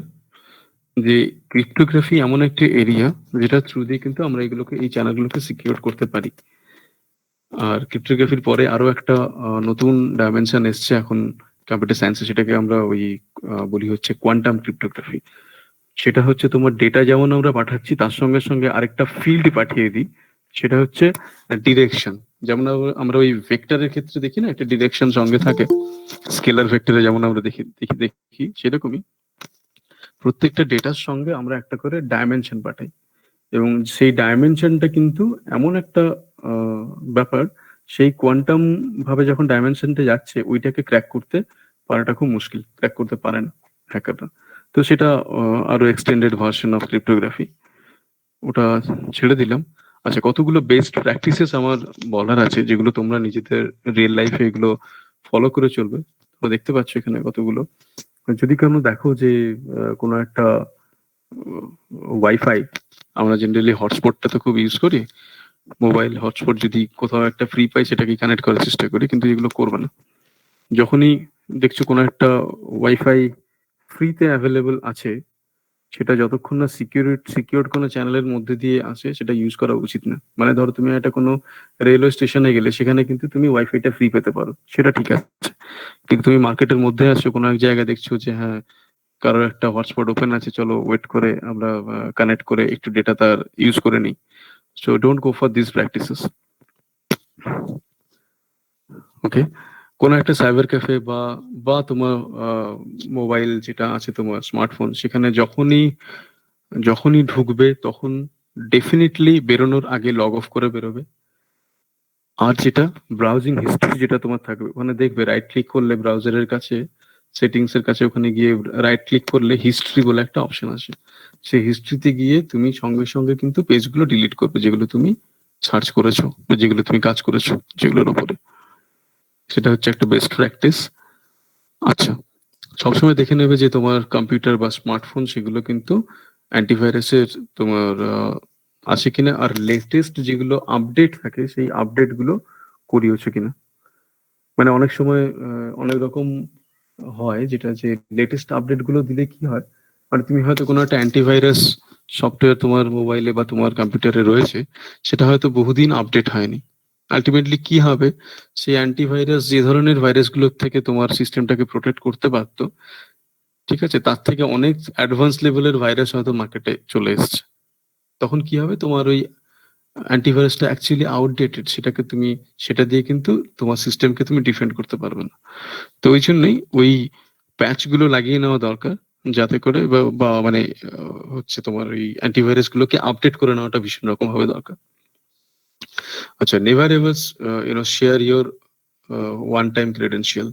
যে ক্রিপ্টোগ্রাফি এমন একটি এরিয়া যেটা থ্রু দিয়ে কিন্তু আমরা এগুলোকে, এই চ্যানেলগুলোকে সিকিউর করতে পারি। আর ক্রিপ্টোগ্রাফির পরে আরো একটা নতুন ডাইমেনশন এসছে এখন কম্পিউটার সায়েন্সে, সেটাকে আমরা ওই বলি হচ্ছে কোয়ান্টাম ক্রিপ্টোগ্রাফি। সেটা হচ্ছে তোমার ডেটা যেমন আমরা পাঠাচ্ছি তার সঙ্গে সঙ্গে আরেকটা ফিল্ড পাঠিয়ে দিই, সেটা হচ্ছে ডিরেকশন। যেমন আমরা ওই ভেক্টরের ক্ষেত্রে দেখি না, একটা ডিরেকশন সঙ্গে থাকে, স্কেলার ভেক্টরে যেমন আমরা দেখি দেখি সেরকমই প্রত্যেকটা ডেটার সঙ্গে আমরা একটা করে ডাইমেনশন পাঠাই, এবং সেই ডাইমেনশনটা কিন্তু এমন একটা ব্যাপার, সেই কোয়ান্টাম ভাবে যখন ডাইমেনশনটা যাচ্ছে ওইটাকে ক্র্যাক করতে পারাটা খুব মুশকিল, ক্র্যাক করতে পারে না হ্যাকাররা। তো সেটা আরো এক্সটেন্ডেড ভার্সন অফ ক্রিপ্টোগ্রাফি, ওটা ছেড়ে দিলাম। আচ্ছা, কতগুলো বেস্ট প্র্যাকটিসেস আমার বলার আছে যেগুলো তোমরা নিজেদের রিয়েল লাইফে এগুলো ফলো করে চলবে। তোমরা দেখতে পাচ্ছ এখানে কতগুলো। যদি কোনো দেখো যে কোনো একটা ওয়াইফাই, আমরা জেনারেলি হটস্পটটা তো খুব ইউজ করি, মোবাইল হটস্পট যদি কোথাও একটা ফ্রি পাই সেটাকে কানেক্ট করার চেষ্টা করি, কিন্তু এগুলো করবে না। যখনই দেখছো কোনো একটা ওয়াইফাই ফ্রিতে অ্যাভেলেবল আছে, সেটা যতক্ষণ না সিকিউরড কোনো চ্যানেলের মধ্যে দিয়ে আসে সেটা ইউজ করা উচিত না। মানে ধরো তুমি একটা কোনো রেলওয়ে স্টেশনে গেলে সেখানে কিন্তু তুমি ওয়াইফাইটা ফ্রি পেতে পারো, সেটা ঠিক আছে, কিন্তু তুমি মার্কেটের মধ্যে আসছো, কোনো এক জায়গায় দেখছো যে হ্যাঁ কারোর একটা হটস্পট ওপেন আছে, চলো ওয়েট করে আমরা কানেক্ট করে একটু ডেটা তার ইউজ করে নিই। So don't go for this practices. Okay, কোনো একটা সাইবার ক্যাফে বা বা তোমার মোবাইল যেটা আছে তোমার স্মার্টফোন, সেখানে যখনই ঢুকবে তখন ডেফিনেটলি বেরোনোর আগে লগ অফ করে বেরোবে। আর যেটা ব্রাউজিং হিস্ট্রি যেটা তোমার থাকবে, ওখানে দেখবে রাইট ক্লিক করলে ব্রাউজারের কাছে সেটিংস এর কাছে ওখানে গিয়ে রাইট ক্লিক করলে হিস্ট্রি বলে একটা অপশন আসে, সেই হিস্ট্রিতে গিয়ে তুমি সঙ্গে সঙ্গে কিন্তু পেজগুলো ডিলিট করবে যেগুলো তুমি সার্চ করেছো বা যেগুলো তুমি কাজ করেছো যেগুলোর উপরে। সেটা হচ্ছে একটা বেস্ট প্র্যাকটিস। আচ্ছা, সবসময় দেখে নেবে যে তোমার কম্পিউটার বা স্মার্টফোন সেগুলো কিন্তু অ্যান্টিভাইরাসের তোমার আছে কিনা, আর লেটেস্ট যেগুলো আপডেট থাকে সেই আপডেট গুলো করিয়েছো কিনা। মানে অনেক সময় অনেক রকম হয়, যেটা যে লেটেস্ট আপডেট গুলো দিলে কি হয়, মানে তুমি হয়তো কোনো একটা অ্যান্টিভাইরাস সফটওয়্যার তোমার মোবাইলে বা তোমার কম্পিউটারে রয়েছে, সেটা হয়তো বহুদিন আপডেট হয়নি। আলটিমেটলি কি হবে, সেই অ্যান্টিভাইরাস যে ধরনের ভাইরাস গুলোর থেকে তোমার সিস্টেমটাকে প্রোটেক্ট করতে পারতো, ঠিক আছে, তার থেকে অনেক অ্যাডভান্স লেভেলের ভাইরাস হয়তো মার্কেটে চলে এসছে। তখন কি হবে, তোমার ওই অ্যান্টিভাইরাসটা অ্যাকচুয়ালি আউটডেটেড, সেটা দিয়ে কিন্তু তোমার সিস্টেমকে তুমি ডিফেন্ড করতে পারবে না। তো ওই জন্যই ওই প্যাচ গুলো লাগিয়ে নেওয়া দরকার, যাতে করে বা মানে হচ্ছে তোমার ওই অ্যান্টিভাইরাস গুলোকে আপডেট করে নেওয়াটা ভীষণ রকম ভাবে দরকার। আচ্ছা, never ever share your one time credential.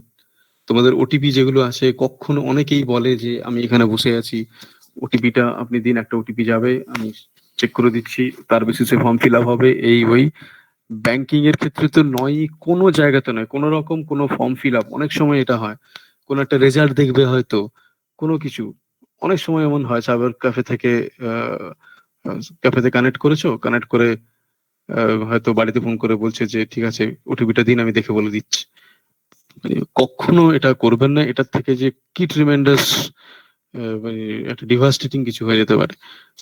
তোমাদের ওটিপি যেগুলো আছে, কখনো অনেকেই বলে যে আমি এখানে বসে আছি, ওটিপিটা আপনি দিন, একটা ওটিপি যাবে, আমি চেক করে দিচ্ছি, তার বেসিসে ফর্ম ফিল আপ হবে, এই ওই। ব্যাংকিং এর ক্ষেত্রে তো নয়, কোনো জায়গাতে নয়, কোনো রকম কোনো ফর্ম ফিল আপ অনেক সময় এটা হয়, কোনো একটা রেজাল্ট দেখবে হয়তো, কোনো কিছু অনেক সময় এমন হয়, সাইবার ক্যাফেতে কানেক্ট করেছো, কানেক্ট করে হয়তো বাড়িতে ফোন করে বলছে যে ঠিক আছে ওটিপিটা দিন, আমি দেখে বলে দিচ্ছি। মানে কখনো এটা করবেন না, এটার থেকে যে কি ট্রিমেন্ডাস মানে একটা ডিভাস্টেটিং কিছু হয়ে যেতে পারে।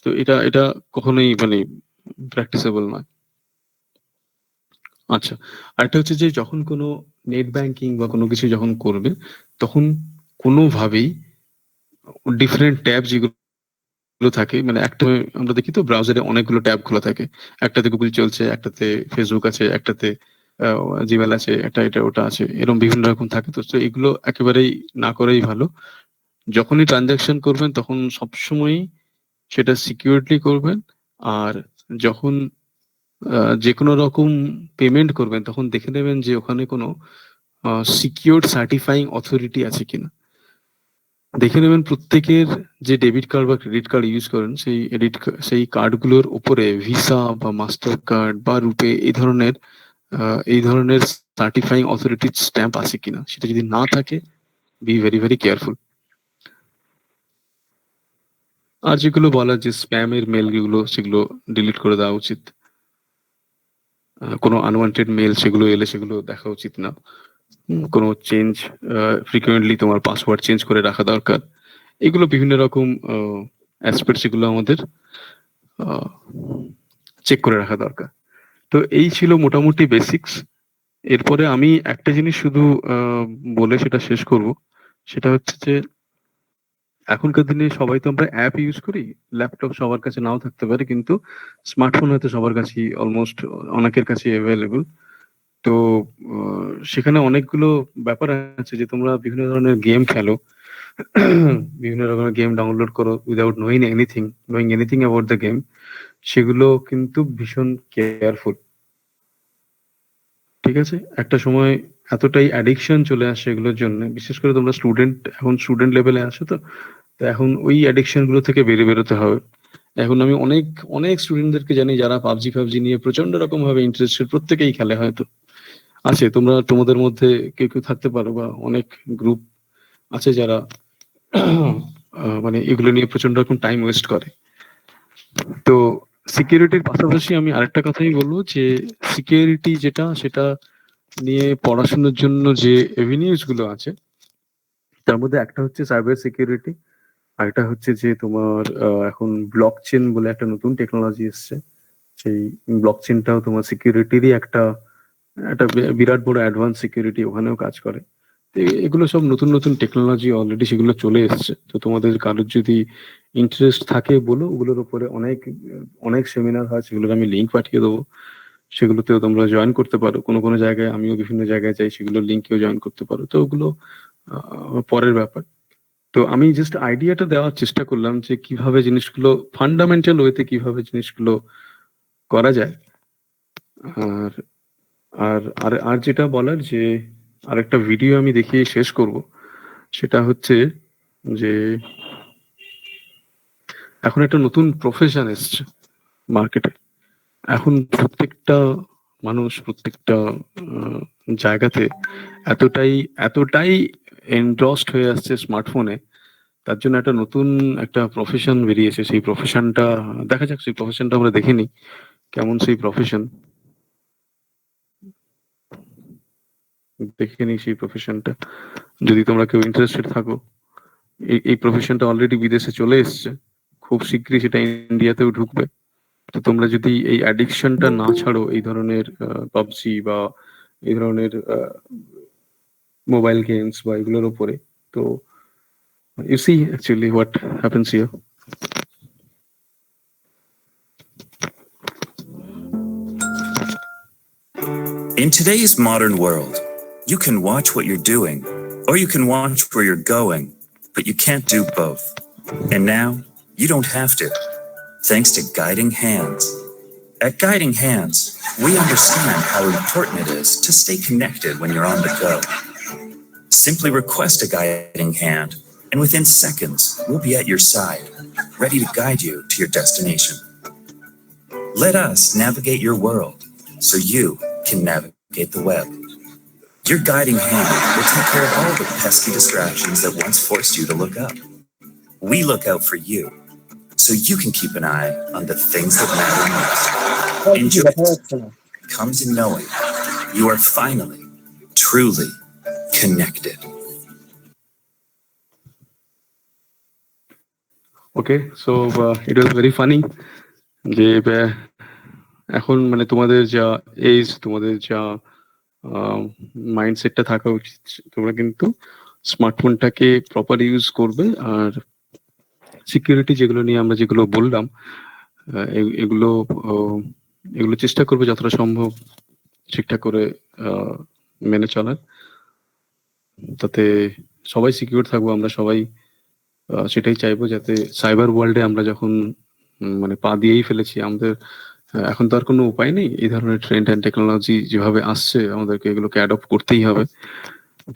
তো এটা এটা কখনোই মানে প্র্যাকটিসেবল নয়। আচ্ছা, আরেকটা হচ্ছে যে যখন কোনো নেট ব্যাংকিং বা কোনো কিছু যখন করবে, তখন কোনোভাবেই ডিফারেন্ট ট্যাব যেগুলো থাকে, মানে একটা আমরা দেখি তো ব্রাউজারে অনেকগুলো ট্যাব খোলা থাকে। একটাতে গুগল চলছে, একটাতে ফেসবুক আছে, একটাতে জিমেল আছে, একটা এটা ওটা আছে, এরকম বিভিন্ন রকম থাকে। তো তো এগুলো একেবারেই না করাই ভালো। যখনই ট্রানজাকশন করবেন তখন সবসময়ই সেটা সিকিউরলি করবেন। আর যখন যে কোনো রকম পেমেন্ট করবেন তখন দেখে নেবেন যে ওখানে কোনো সিকিউরড সার্টিফাইং অথরিটি আছে কিনা। দেখে নেবেন প্রত্যেকের যে ডেবিট কার্ড বা ক্রেডিট কার্ড ইউজ করেন সেই কার্ডগুলোর উপরে ভিসা বা মাস্টার কার্ড বা রুপে এই ধরনের সার্টিফাইং অথরিটির স্ট্যাম্প আছে কিনা। সেটা যদি না থাকে, বি ভেরি ভেরি কেয়ারফুল। আর যেগুলো বলা যে স্প্যামের মেল গুলো, সেগুলো ডিলিট করে দেওয়া উচিত। কোনো আনওয়ান্টেড মেল সেগুলো এলে সেগুলো দেখা উচিত না। কোনো চেঞ্জ ফ্রিকুয়েন্টলি তোমার পাসওয়ার্ড চেঞ্জ করে রাখা দরকার। এগুলো বিভিন্ন রকম অ্যাসপেক্ট, সেগুলো আমাদের চেক করে রাখা দরকার। তো এই ছিল মোটামুটি বেসিক্স। এরপরে আমি একটা জিনিস শুধু বলে সেটা শেষ করব। সেটা হচ্ছে যে এখনকার দিনে সবাই তো আমরা অ্যাপ ইউজ করি। ল্যাপটপ সবার কাছে নাও থাকতে পারে, কিন্তু স্মার্টফোন হয়তো সবার কাছেই অলমোস্ট অনেকের কাছে অ্যাভেলেবল। তো সেখানে অনেকগুলো ব্যাপার আছে যে তোমরা বিভিন্ন ধরনের গেম খেলো, বিভিন্ন রকমের গেম ডাউনলোড করো without knowing anything about the game. সেগুলো কিন্তু ভীষণ কেয়ারফুল। ঠিক আছে? একটা সময় এতটাই অ্যাডিকশন চলে আসে এগুলোর জন্য, বিশেষ করে তোমরা এখন স্টুডেন্ট লেভেলে আছো। তো তো এখন ওই অ্যাডিকশন গুলো থেকে বেরোতে হবে। এখন আমি অনেক অনেক স্টুডেন্টদেরকে জানি যারা পাবজি নিয়ে প্রচন্ড রকম ভাবে ইন্টারেস্টেড, প্রত্যেকেই খেলে হয়তো। আছে, তোমাদের মধ্যে কেউ কেউ থাকতে পারো, বা অনেক গ্রুপ আছে যারা মানে এগুলো নিয়ে প্রচন্ড রকম টাইম ওয়েস্ট করে। তো সিকিউরিটির পাশাপাশি আমি আরেকটা কথাই বলবো যে সিকিউরিটি সেটা নিয়ে পড়াশোনার জন্য যে এভিনিউজ গুলো আছে, তার মধ্যে একটা হচ্ছে সাইবার সিকিউরিটি, আরেকটা হচ্ছে যে তোমার এখন ব্লক চেন বলে একটা নতুন টেকনোলজি এসছে। সেই ব্লক চেনটাও তোমার সিকিউরিটিরই একটা একটা বিরাট বড় অ্যাডভান্স সিকিউরিটি ওখানেও কাজ করে। তো এগুলো সব নতুন নতুন টেকনোলজি, অলরেডি সেগুলো চলে এসছে। তো তোমাদের কারোর যদি ইন্টারেস্ট থাকে বলো, ওগুলোর উপরে অনেক অনেক সেমিনার হয়, সেগুলোর আমি লিঙ্ক পাঠিয়ে দেবো। সেগুলোতেও তোমরা জয়েন করতে পারো। কোনো কোনো জায়গায় আমিও বিভিন্ন জায়গায় যাই, সেগুলোর লিঙ্কেও জয়েন করতে পারো। তো ওগুলো পরের ব্যাপার। তো আমি জাস্ট আইডিয়াটা দেওয়ার চেষ্টা করলাম যে কিভাবে জিনিসগুলো ফান্ডামেন্টাল ওয়েতে কিভাবে জিনিসগুলো করা যায়। আর আর আর আর যেটা বলার যে আরেকটা ভিডিও আমি দেখিয়ে শেষ করব। সেটা হচ্ছে যে এখন একটা নতুন প্রফেশন এসছে মার্কেটে। এখন প্রত্যেকটা মানুষ প্রত্যেকটা আহ, জায়গাতে এতটাই এতটাই এনড্রসড হয়ে আসছে স্মার্টফোনে। তার জন্য একটা প্রফেশন বেরিয়েছে। সেই প্রফেশনটা দেখা যাক, সেই প্রফেশনটা আমরা দেখে নিই কেমন সেই প্রফেশন। দেখে নিই সেই প্রফেশনটা, যদি তোমরা কেউ ইন্টারেস্টেড থাকো। এই প্রফেশনটা অলরেডি বিদেশে চলে এসছে, খুব শীঘ্রই সেটা ইন্ডিয়াতেও ঢুকবে। তো তোমরা যদি এই অ্যাডিকশনটা না ছাড়ো এই ধরনের পাবজি বা এই ধরনের মোবাইল গেমস বা এগুলোর উপরে, তো you see actually what happens here. In today's modern world, you can watch what you're doing, or you can watch where you're going, but you can't do both. And now, you don't have to, thanks to Guiding Hands. At Guiding Hands, we understand how important it is to stay connected when you're on the go. Simply request a guiding hand, and within seconds, we'll be at your side, ready to guide you to your destination. Let us navigate your world so you can navigate the web. Your guiding hand will take care of all the pesky distractions that once forced you to look up. We look out for you so you can keep an eye on the things that matter most. Enjoy comes in knowing you are finally, truly connected. Okay, so it was very funny যে এখন মানে তোমাদের যা age, তোমাদের যা মাইন্ডসেটটা থাকা উচিত, তোমরা কিন্তু স্মার্টফোনটাকে প্রপার ইউজ করবে। আর সিকিউরিটি যেগুলো নিয়ে আমরা যেগুলো বললাম, এগুলো এগুলো চেষ্টা করবে যতটা সম্ভব ঠিকঠাক করে মেনে চলার, তাতে সবাই সিকিউর থাকবো। আমরা সবাই সেটাই চাইবো, যাতে সাইবার ওয়ার্ল্ডে আমরা যখন মানে পা দিয়েই ফেলেছি, আমাদের এখন তো আর কোনো উপায় নেই। এই ধরনের ট্রেন্ড অ্যান্ড টেকনোলজি যেভাবে আসছে, আমাদেরকে এগুলোকে অ্যাডপ্ট করতেই হবে।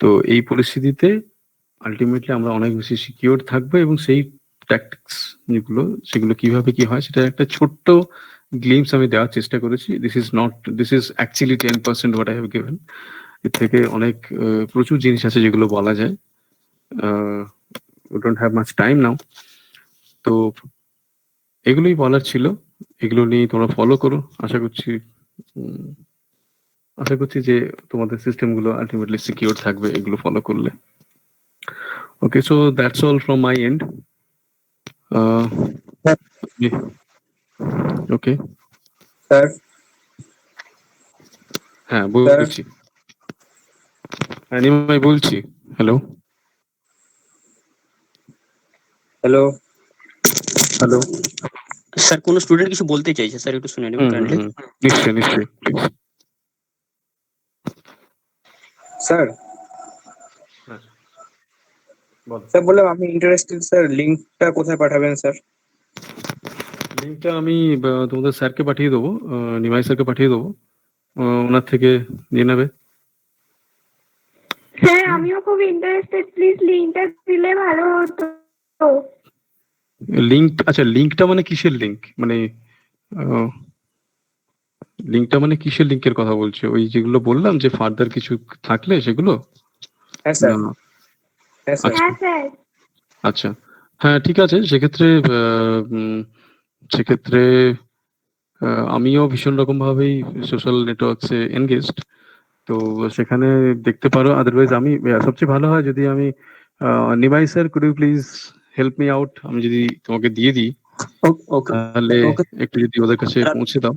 তো এই পরিস্থিতিতে আলটিমেটলি আমরা অনেক বেশি সিকিউর থাকবো, এবং সেই ট্যাকটিক্স যেগুলো, সেগুলো কিভাবে কি হয় সেটা একটা ছোট্ট গ্লিমস আমি দেওয়ার চেষ্টা করেছি। This is actually 10% what I have given. এর থেকে অনেক প্রচুর জিনিস আছে যেগুলো বলা যায়। We don't have much time now. তো এগুলোই বলার ছিল, এগুলো নিয়ে তোমরা ফলো করো। আশা করছি যে তোমাদের সিস্টেম গুলো আলটিমেটলি সিকিউর থাকবে এগুলো ফলো করলে। Okay, so that's all from my end. Okay, sir হ্যাঁ বলছি, নিমাই বলছি। হ্যালো হ্যালো হ্যালো, স্যার কোনো স্টুডেন্ট কিছু বলতে চাইছে, স্যার একটু শুনে নেবেন কাইন্ডলি। নিশ্চয়ই নিশ্চয়ই, প্লিজ। Sir ball. স্যার বললাম আমি ইন্টারেস্টেড স্যার, লিঙ্কটা কোথায় পাঠাবেন স্যার? লিঙ্কটা আমি তোমাদের স্যারকে পাঠিয়ে দেবো, নিমাই স্যারকে পাঠিয়ে দেবো, ওনার থেকে নিয়ে নেবে। স্যার আমিও খুব ইন্টারেস্টেড, প্লিজ লিংকটা দিলে ভালো হতো। লিঙ্ক, আচ্ছা লিঙ্কটা মানে কিসের লিঙ্ক? মানে লিঙ্কটা মানে কিসের লিঙ্কের কথা বলছো? ওই যেগুলো বললাম যে ফার্দার কিছু থাকলে সেগুলো? হ্যাঁ স্যার, না, হ্যাঁ স্যার। আচ্ছা হ্যাঁ স্যার। আচ্ছা, হ্যাঁ ঠিক আছে। সেক্ষেত্রে আমিও ভীষণ রকম ভাবেই সোশ্যাল নেটওয়ার্কসে এনগেজড, তো সেখানে দেখতে পারো। আদারওয়াইজ আমি সবচেয়ে ভালো হয় যদি আমি Nimai sir, could you please help me out? আমি যদি তোমাকে দিয়ে দিই, ওকে তাহলে ওকে একটু যদি ওদের কাছে পৌঁছে দাও,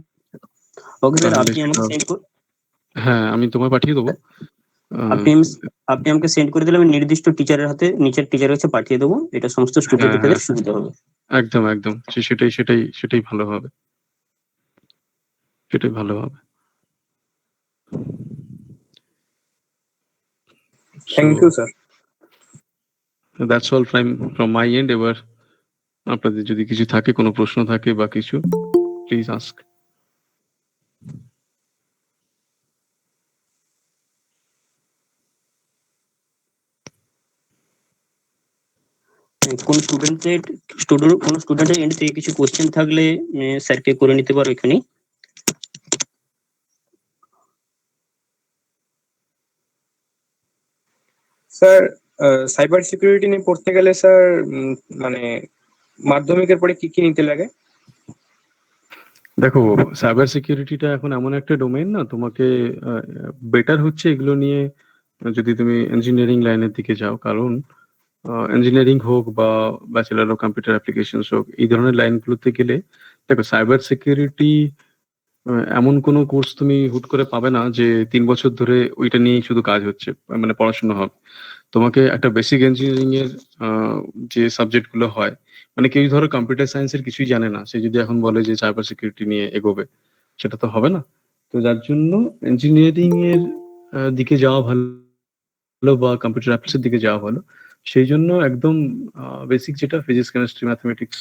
ওকে স্যার, তাহলে আপনি আমাকে সেন্ড করুন। হ্যাঁ আমি তোমায় পাঠিয়ে দেবো। আপনি আপনি আমাকে সেন্ড করে দিলে আমি নির্দিষ্ট টিচারের হাতে, নিচের টিচারের কাছে পাঠিয়ে দেবো। এটা সমস্ত স্টুডেন্টের হ্যাঁ ক্ষেত্রে সুবিধা হবে। একদম একদম, সেটাই ভালো হবে, সেটাই ভালো হবে। Thank you sir. That's all from my end. এবার আপনাদের যদি কিছু থাকে, কোনো প্রশ্ন থাকে বা কিছু, প্লিজ আস্ক। কোনো স্টুডেন্টের এন্ড থেকে কিছু কোশ্চেন থাকলে স্যারকে করে নিতে পারো এখানে। স্যার সাইবার সিকিউরিটি নিয়ে পড়তে গেলে স্যার মানে মাধ্যমিকের পরে কি কি নিতে লাগে? দেখো, সাইবার সিকিউরিটিটা এখন এমন একটা ডোমেইন না, তোমাকে বেটার হচ্ছে এগুলো নিয়ে যদি তুমি ইঞ্জিনিয়ারিং লাইনের দিকে যাও। কারণ ইঞ্জিনিয়ারিং হোক বা ব্যাচেলার অফ কম্পিউটার অ্যাপ্লিকেশনস হোক, এই ধরনের লাইনগুলোতে গেলে দেখো সাইবার সিকিউরিটি এমন কোনো কোর্স তুমি হুট করে পাবে না যে 3 বছর ধরে ওইটা নিয়েই শুধু কাজ হচ্ছে, মানে পড়াশোনা হবে। তোমাকে একটা বেসিক ইঞ্জিনিয়ারিং এর যে সাবজেক্ট গুলো হয়, মানে কেউ ধরো কম্পিউটার সায়েন্সের কিছুই জানে না, সে যদি এখন বলে যে সাইবার সিকিউরিটি নিয়ে এগোবে, সেটা তো হবে না। তো যার জন্য ইঞ্জিনিয়ারিং এর দিকে যাওয়া ভালো বা কম্পিউটার অ্যাপ্লিকেশন এর দিকে যাওয়া ভালো। সেই জন্য একদম বেসিক যেটা ফিজিক্স, কেমিস্ট্রি, ম্যাথমেটিক্স,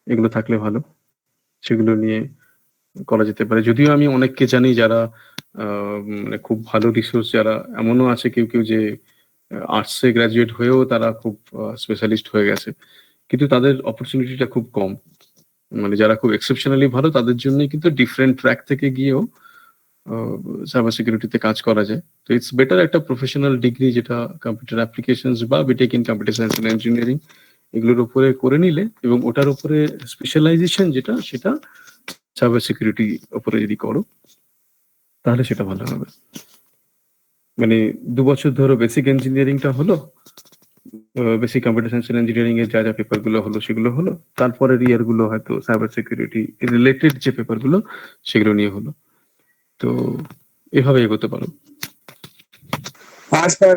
এগুলো থাকলে ভালো, সেগুলো নিয়ে করা যেতে পারে। যদিও আমি অনেককে জানি যারা মানে খুব ভালো রিসোর্স, যারা এমনও আছে কেউ কেউ যে আর্টসে গ্রাজুয়েট হয়েও তারা খুব স্পেশালিস্ট হয়ে গেছে, কিন্তু তাদের অপরচুনিটিটা খুব কম। মানে যারা খুব এক্সেপশনালি ভালো, তাদের জন্যই কিন্তু ডিফারেন্ট ট্র্যাক থেকে গিয়েও সাইবার সিকিউরিটিতে কাজ করা যায়। তো ইটস বেটার একটা প্রফেশনাল ডিগ্রি, যেটা কম্পিউটার অ্যাপ্লিকেশনস বা BTech in computer science and engineering, এগুলোর উপরে করে নিলে, এবং ওটার উপরে স্পেশালাইজেশন যেটা, সেটা সাইবার সিকিউরিটি উপরে যদি করো, তাহলে সেটা ভালো হবে। মানে 2 বছর ধরো বেসিক ইঞ্জিনিয়ারিংটা হলো, বেসিক কম্পিউটার সায়েন্স ইঞ্জিনিয়ারিং এর যা যা পেপার গুলো হলো সেগুলো হলো, তারপরের ইয়ার গুলো হয়তো সাইবার সিকিউরিটি রিলেটেড যে পেপার গুলো সেগুলো নিয়ে হলো। তো এভাবে এগোতে পারো। আর স্যার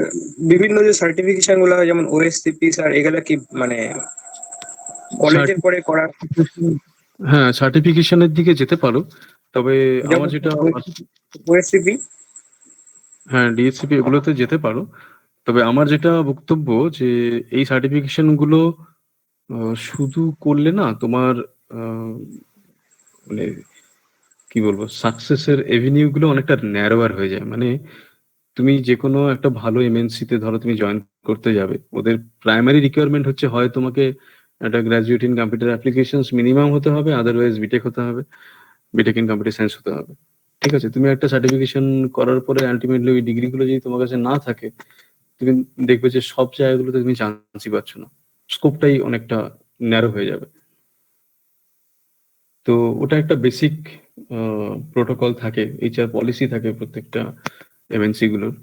বিভিন্ন যে সার্টিফিকেশন গুলো হয় যেমন ওএসসিপি স্যার, এগুলা কি মানে কলেজের পরে করার? হ্যাঁ, সার্টিফিকেশনের দিকে যেতে পারো, তবে আমার যেটা ওএসসিপি। হ্যাঁ ডিএসসিপি এগুলোতে যেতে পারো, তবে আমার যেটা বক্তব্য যে এই সার্টিফিকেশন গুলো শুধু করলে না তোমার মানে কি বলবো সাকসেসের এভিনিউ গুলো অনেকটা ন্যারোয়ার হয়ে যায়। মানে তুমি যে কোনো একটা ভালো এমএনসি তে ধরো তুমি জয়েন করতে যাবে, ওদের প্রাইমারি রিকোয়ারমেন্ট হচ্ছে হয় তোমাকে একটা graduate in computer applications minimum হতে হবে, আদারওয়াইজ বিটেক হতে হবে, বিটেক ইন কম্পিউটার সায়েন্স হতে হবে। ঠিক আছে, তুমি একটা সার্টিফিকেশন করার পরে আলটিমেটলি ওই ডিগ্রি গুলো যদি তোমার কাছে না থাকে, তুমি দেখবে যে সব জায়গাগুলোতে তুমি চান্সই পাচ্ছ না, স্কোপটাই অনেকটা ন্যারো হয়ে যাবে। তো ওটা একটা বেসিক প্রোটোকল থাকে, এইচআর পলিসি থাকে প্রত্যেকটা এমএনসি গুলোর,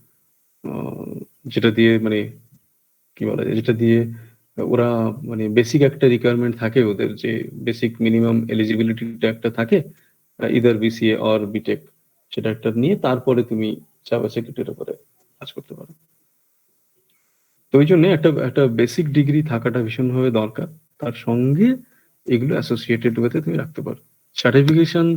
যেটা দিয়ে মানে কি বলা যায়, যেটা দিয়ে ওরা মানে বেসিক একটা রিকোয়ারমেন্ট থাকে ওদের, যে বেসিক মিনিমাম এলিজিবিলিটিটা একটা থাকে, ইদার বিসিএ অর বিটেক, সেটা একটা নিয়ে তারপরে তুমি সাইবার সিকিউরিটির উপরে কাজ করতে পারো। তো ওই জন্য একটা একটা বেসিক ডিগ্রি থাকাটা ভীষণভাবে দরকার, তার সঙ্গে এগুলো অ্যাসোসিয়েটেড ওয়েতে তুমি রাখতে পারো। সার্টিফিকেশন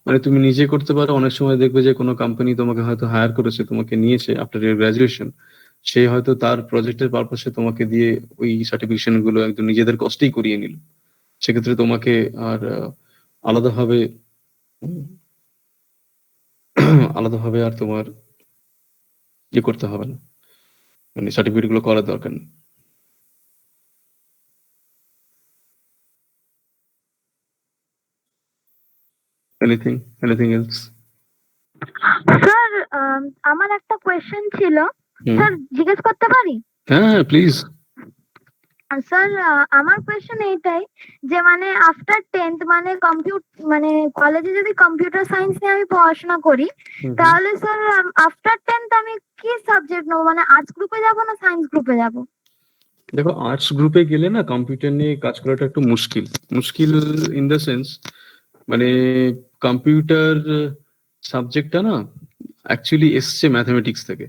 মানে তুমি নিজে করতে পারো, অনেক সময় দেখবে যে কোনো কোম্পানি তোমাকে হয়তো হায়ার করেছে, তোমাকে নিয়েছে আফটার ইয়ার গ্রাজুয়েশন, সে হয়তো তার প্রজেক্টের পারপাসে তোমাকে দিয়ে ওই সার্টিফিকেশন গুলো একদম নিজেদের কষ্টেই করিয়ে নিল। সেক্ষেত্রে তোমাকে আর আলাদাভাবে আলাদাভাবে আর তোমার ইয়ে করতে হবে না, মানে সার্টিফিকেট গুলো করার দরকার নেই। Anything else? স্যার আমার একটা কোয়েশ্চেন ছিল, স্যার জিজ্ঞেস করতে পারি? হ্যাঁ প্লিজ। স্যার আমার কোয়েশ্চেন এইটাই যে মানে আফটার 10th মানে মানে কলেজে যদি কম্পিউটার সায়েন্স নিয়ে আমি পড়াশোনা করি, তাহলে স্যার আফটার 10th আমি কি সাবজেক্ট নেবো? মানে আর্টস গ্রুপে যাব না সায়েন্স গ্রুপে যাব? দেখো আর্টস গ্রুপে গেলে না কম্পিউটার নিয়ে কাজ করাটা একটু মুশকিল ইন দ্য সেন্স, মানে কম্পিউটার সাবজেক্টটা না অ্যাকচুয়ালি এসছে ম্যাথমেটিক্স থেকে,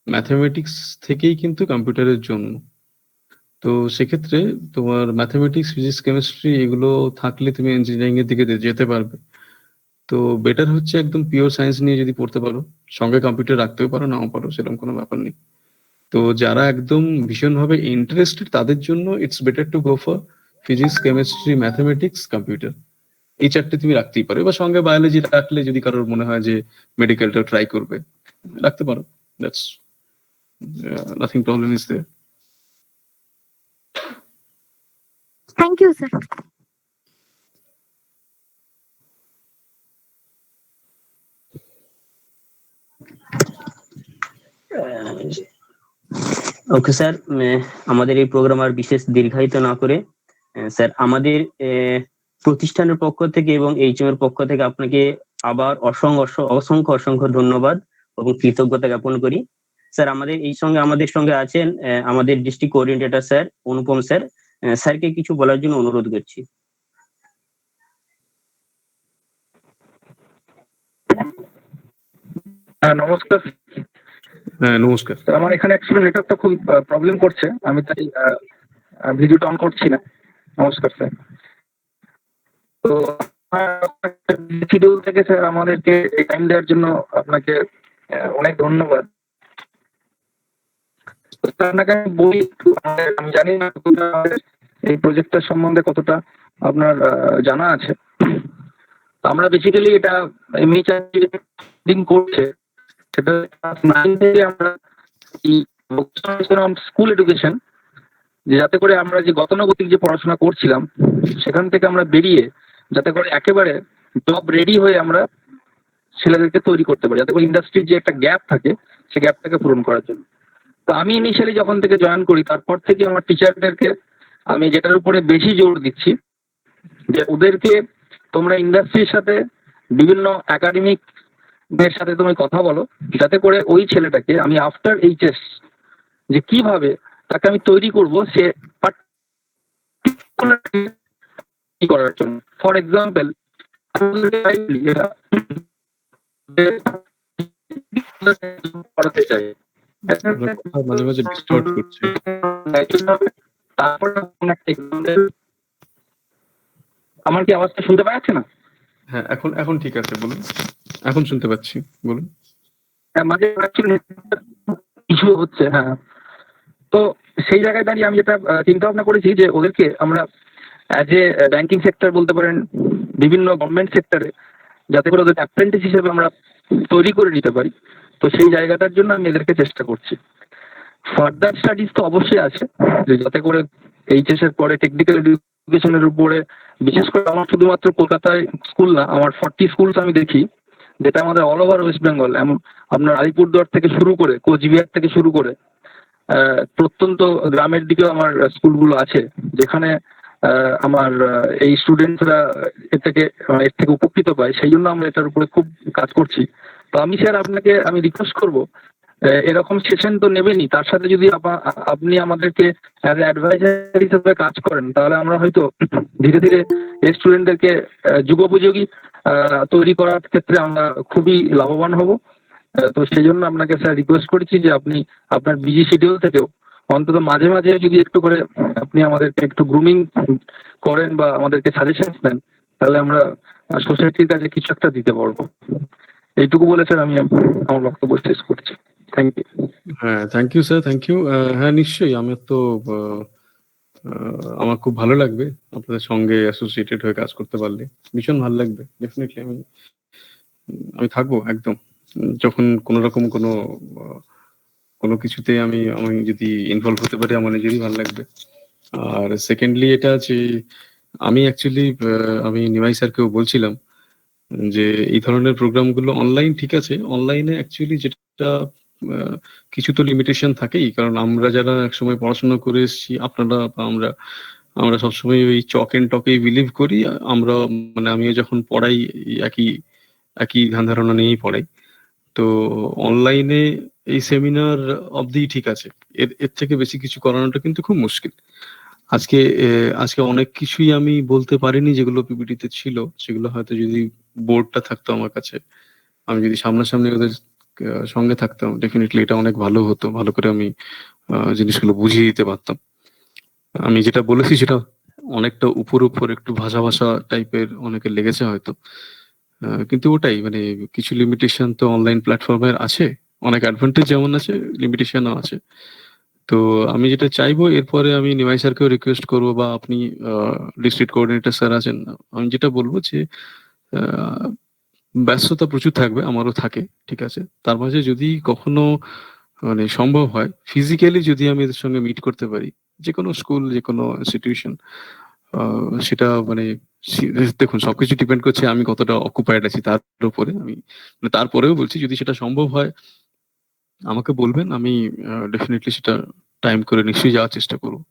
ম্যাথমেটিক্স থেকেই কিন্তু কম্পিউটারের জন্য। তো সেক্ষেত্রে তোমার ম্যাথমেটিক্স ফিজিক্স কেমিস্ট্রি এগুলো থাকলে তুমি ইঞ্জিনিয়ারিং এর দিকে যেতে পারবে। তো বেটার হচ্ছে একদম পিওর সায়েন্স নিয়ে যদি পড়তে পারো, সঙ্গে কম্পিউটার রাখতেও পারো নাও পারো, সেরকম কোনো ব্যাপার নেই। তো যারা একদম ভীষণভাবে ইন্টারেস্টেড তাদের জন্য it's better to go for physics chemistry mathematics computer, এই চারটে তুমি রাখতেই পারো। এবার সঙ্গে বায়োলজি রাখলে যদি কারোর মনে হয় যে মেডিকেলটা ট্রাই করবে, রাখতে পারো, that's nothing problem is there. Thank you sir. Okay sir, আমাদের এই প্রোগ্রাম আর বিশেষ দীর্ঘায়িত না করে স্যার আমাদের প্রতিষ্ঠানের পক্ষ থেকে এবং এইচএম এর পক্ষ থেকে আপনাকে আবার অসংখ্য ধন্যবাদ এবং কৃতজ্ঞতা জ্ঞাপন করি। স্যার আমাদের সঙ্গে আছেন আমাদের ডিস্ট্রিক্ট কোঅর্ডিনেটর স্যার অনুপম স্যার, স্যারকে কিছু বলার জন্য অনুরোধ করছি। নমস্কার। হ্যাঁ নমস্কার। আমার এখানে অ্যাকচুয়ালি নেটওয়ার্কটা খুব প্রবলেম করছে, আমি তাই ভিডিওটা অন করছি না। নমস্কার স্যার। তো শিডিউল থেকে স্যার আমাদেরকে এই টাইম দেওয়ার জন্য আপনাকে অনেক ধন্যবাদ। আপনাকে আমি বলি, আমি জানি না এই প্রজেক্টটার সম্বন্ধে কতটা আপনার জানা আছে। আমরা বেসিক্যালি এটা এমনি করছে সেটা 9 থেকে আমরা স্কুল এডুকেশন, যাতে করে আমরা যে গতানুগতিক যে পড়াশোনা করছিলাম সেখান থেকে আমরা বেরিয়ে যাতে করে একেবারে জব রেডি হয়ে আমরা ছেলেদেরকে তৈরি করতে পারি, যাতে করে ইন্ডাস্ট্রির যে একটা গ্যাপ থাকে সেই গ্যাপটাকে পূরণ করার জন্য। তো আমি ইনিশিয়ালি যখন থেকে জয়েন করি তারপর থেকে আমার টিচারদেরকে আমি যেটার উপরে বেশি জোর দিচ্ছি যে ওদেরকে তোমরা ইন্ডাস্ট্রির সাথে বিভিন্ন একাডেমিক দের সাথে তুমি কথা বলো, যাতে করে ওই ছেলেটাকে আমি আফটার এইচএস যে কিভাবে তাকে আমি তৈরি করব সে particular কি করার জন্য। ফর এক্সাম্পল পড়াতে চাই, আপনার কথা মাঝে মাঝে ডিস্টর্ট করছে। তারপর আমার কি আওয়াজটা শুনতে পাওয়া যাচ্ছে না? হ্যাঁ, এখন ঠিক আছে, বলুন। এখন শুনতে পাচ্ছি, বলুন। হ্যাঁ, মাঝে কিছু হচ্ছে। হ্যাঁ, তো সেই জায়গায় দাঁড়িয়ে আমি যেটা চিন্তা ভাবনা করেছি যে ওদেরকে আমরা অ্যাজ এ ব্যাংকিং সেক্টর বলতে পারেন, বিভিন্ন গভর্নমেন্ট সেক্টরে যাতে করে ওদের অ্যাপ্রেন্টিস হিসেবে আমরা তৈরি করে নিতে পারি। তো সেই জায়গাটার জন্য আমি এদেরকে চেষ্টা করছি। ফার্দার স্টাডিজ তো অবশ্যই আছে, যে যাতে করে এইচএস এর পরে টেকনিক্যাল এডুকেশনের উপরে, বিশেষ করে আমার শুধুমাত্র কলকাতায় স্কুল না, আমার 40 স্কুলস আমি দেখি, যেটা আমাদের অল ওভার ওয়েস্ট বেঙ্গল, এমন আপনার আলিপুরদুয়ার থেকে শুরু করে, কোচবিহার থেকে শুরু করে প্রত্যন্ত গ্রামের দিকেও আমার স্কুলগুলো আছে, যেখানে আমার এই স্টুডেন্টসরা এর থেকে উপকৃত পায়। সেই জন্য আমরা এটার উপরে খুব কাজ করছি। তো আমি স্যার আপনাকে আমি রিকোয়েস্ট করব, এরকম সেশন তো নেবেনই, তার সাথে যদি আপনি আমাদেরকে অ্যাজ অ্যাডভাইজার হিসেবে কাজ করেন, তাহলে আমরা হয়তো ধীরে ধীরে এই স্টুডেন্টদেরকে যুগোপযোগী তৈরি করার ক্ষেত্রে আমরা খুবই লাভবান হব। তো সেই জন্য আপনাকে স্যার রিকোয়েস্ট করছি যে আপনি আপনার বিজি শিডিউল থেকেও অন্তত মাঝে মাঝে যদি একটু করে আপনি আমাদেরকে একটু গ্রুমিং করেন বা আমাদেরকে সাজেশনস দেন, তাহলে আমরা সোসাইটির কাছে কিছু একটা দিতে পারবো। এইটুকু বলে স্যার আমি আমার বক্তব্য শেষ করছি। Thank you. হ্যাঁ, thank you sir, thank you. হ্যাঁ, নিশ্চয়ই। আমার খুব ভালো লাগবে আপনাদের সঙ্গে অ্যাসোসিয়েটেড হয়ে কাজ করতে পারলে, ভীষণ ভালো লাগবে। ডেফিনেটলি আমি থাকবো একদম। যখন কোনো রকম কোনো কিছুতে আমি যদি ইনভলভ হতে পারি, আমার নিজেরই ভালো লাগবে। আর সেকেন্ডলি এটা যে আমি অ্যাকচুয়ালি আমি নিমাই স্যারকেও বলছিলাম যে এই ধরনের প্রোগ্রামগুলো অনলাইন ঠিক আছে, অনলাইনে অ্যাকচুয়ালি যেটা কিছু তো লিমিটেশন থাকেই, কারণ আমরা যারা একসময় পড়াশোনা করে এসেছি, আপনারা বা আমরা সবসময় ওই চক এন্ড টকেই বিলিভ করি। আমরা আমিও যখন পড়াই একই একই ধ্যান ধারণা নিয়েই পড়াই। তো অনলাইনে এই সেমিনার অবধি ঠিক আছে, এর থেকে বেশি কিছু করানোটা কিন্তু খুব মুশকিল। আজকে আজকে অনেক কিছুই আমি বলতে পারিনি যেগুলো পিপিটিতে ছিল, সেগুলো হয়তো যদি বোর্ডটা থাকতো আমার কাছে, আমি যদি সামনাসামনি ওদের সঙ্গে থাকতাম, ডেফিনেটলি এটা অনেক ভালো হতো, ভালো করে আমি জিনিসগুলো বুঝিয়ে দিতে পারতাম। আমি যেটা বলেছি সেটা অনেকটা উপর একটু ভাষা ভাষা টাইপের অনেকে লেগেছে হয়তো, কিন্তু ওটাই কিছু লিমিটেশন তো অনলাইন প্ল্যাটফর্মের আছে, অনেক অ্যাডভান্টেজ যেমন আছে, লিমিটেশনও আছে। তো আমি যেটা চাইবো, এরপরে আমি নিমাই স্যারকেও রিকোয়েস্ট করবো, বা আপনি ডিস্ট্রিক্ট কোঅর্ডিনেটর স্যার আছেন, আমি যেটা বলবো যে ব্যস্ততা প্রচুর থাকবে, আমারও থাকে, ঠিক আছে, তার মাঝে যদি কখনো সম্ভব হয় ফিজিক্যালি যদি আমি এদের সঙ্গে মিট করতে পারি, যে কোনো স্কুল, যে কোনো ইনস্টিটিউশন, সেটা দেখুন সবকিছু ডিপেন্ড করছে আমি কতটা অকুপাইড আছি তার উপরে। আমি তারপরেও বলছি, যদি সেটা সম্ভব হয় আমাকে বলবেন, আমি ডেফিনেটলি সেটা টাইম করে নিশ্চয়ই যাওয়ার চেষ্টা করবো,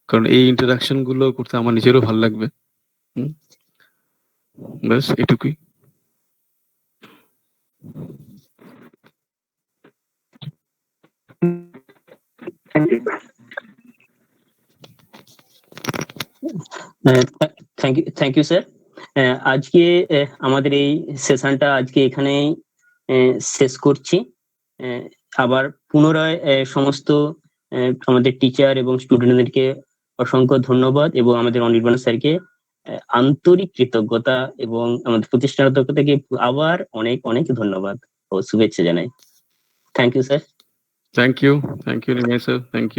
কারণ এই ইন্টারাকশন গুলো করতে আমার নিজেরও ভালো লাগবে। ব্যাস এটুকুই। Thank you sir. আজকে আমাদের এই সেশনটা আজকে এখানেই শেষ করছি। আবার পুনরায় সমস্ত আমাদের টিচার এবং স্টুডেন্টদেরকে অসংখ্য ধন্যবাদ, এবং আমাদের অনির্বাণ স্যারকে আন্তরিক কৃতজ্ঞতা, এবং আমাদের প্রতিষ্ঠানের তরফ থেকে আবার অনেক অনেক ধন্যবাদ ও শুভেচ্ছা জানাই। Thank you sir. Thank you Nimai sir, thank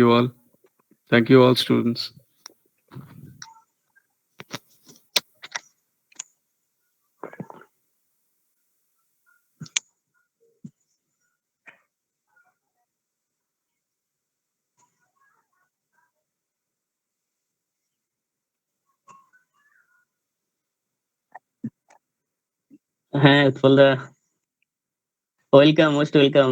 you all students. হ্যাঁ Utpal da, welcome, most welcome.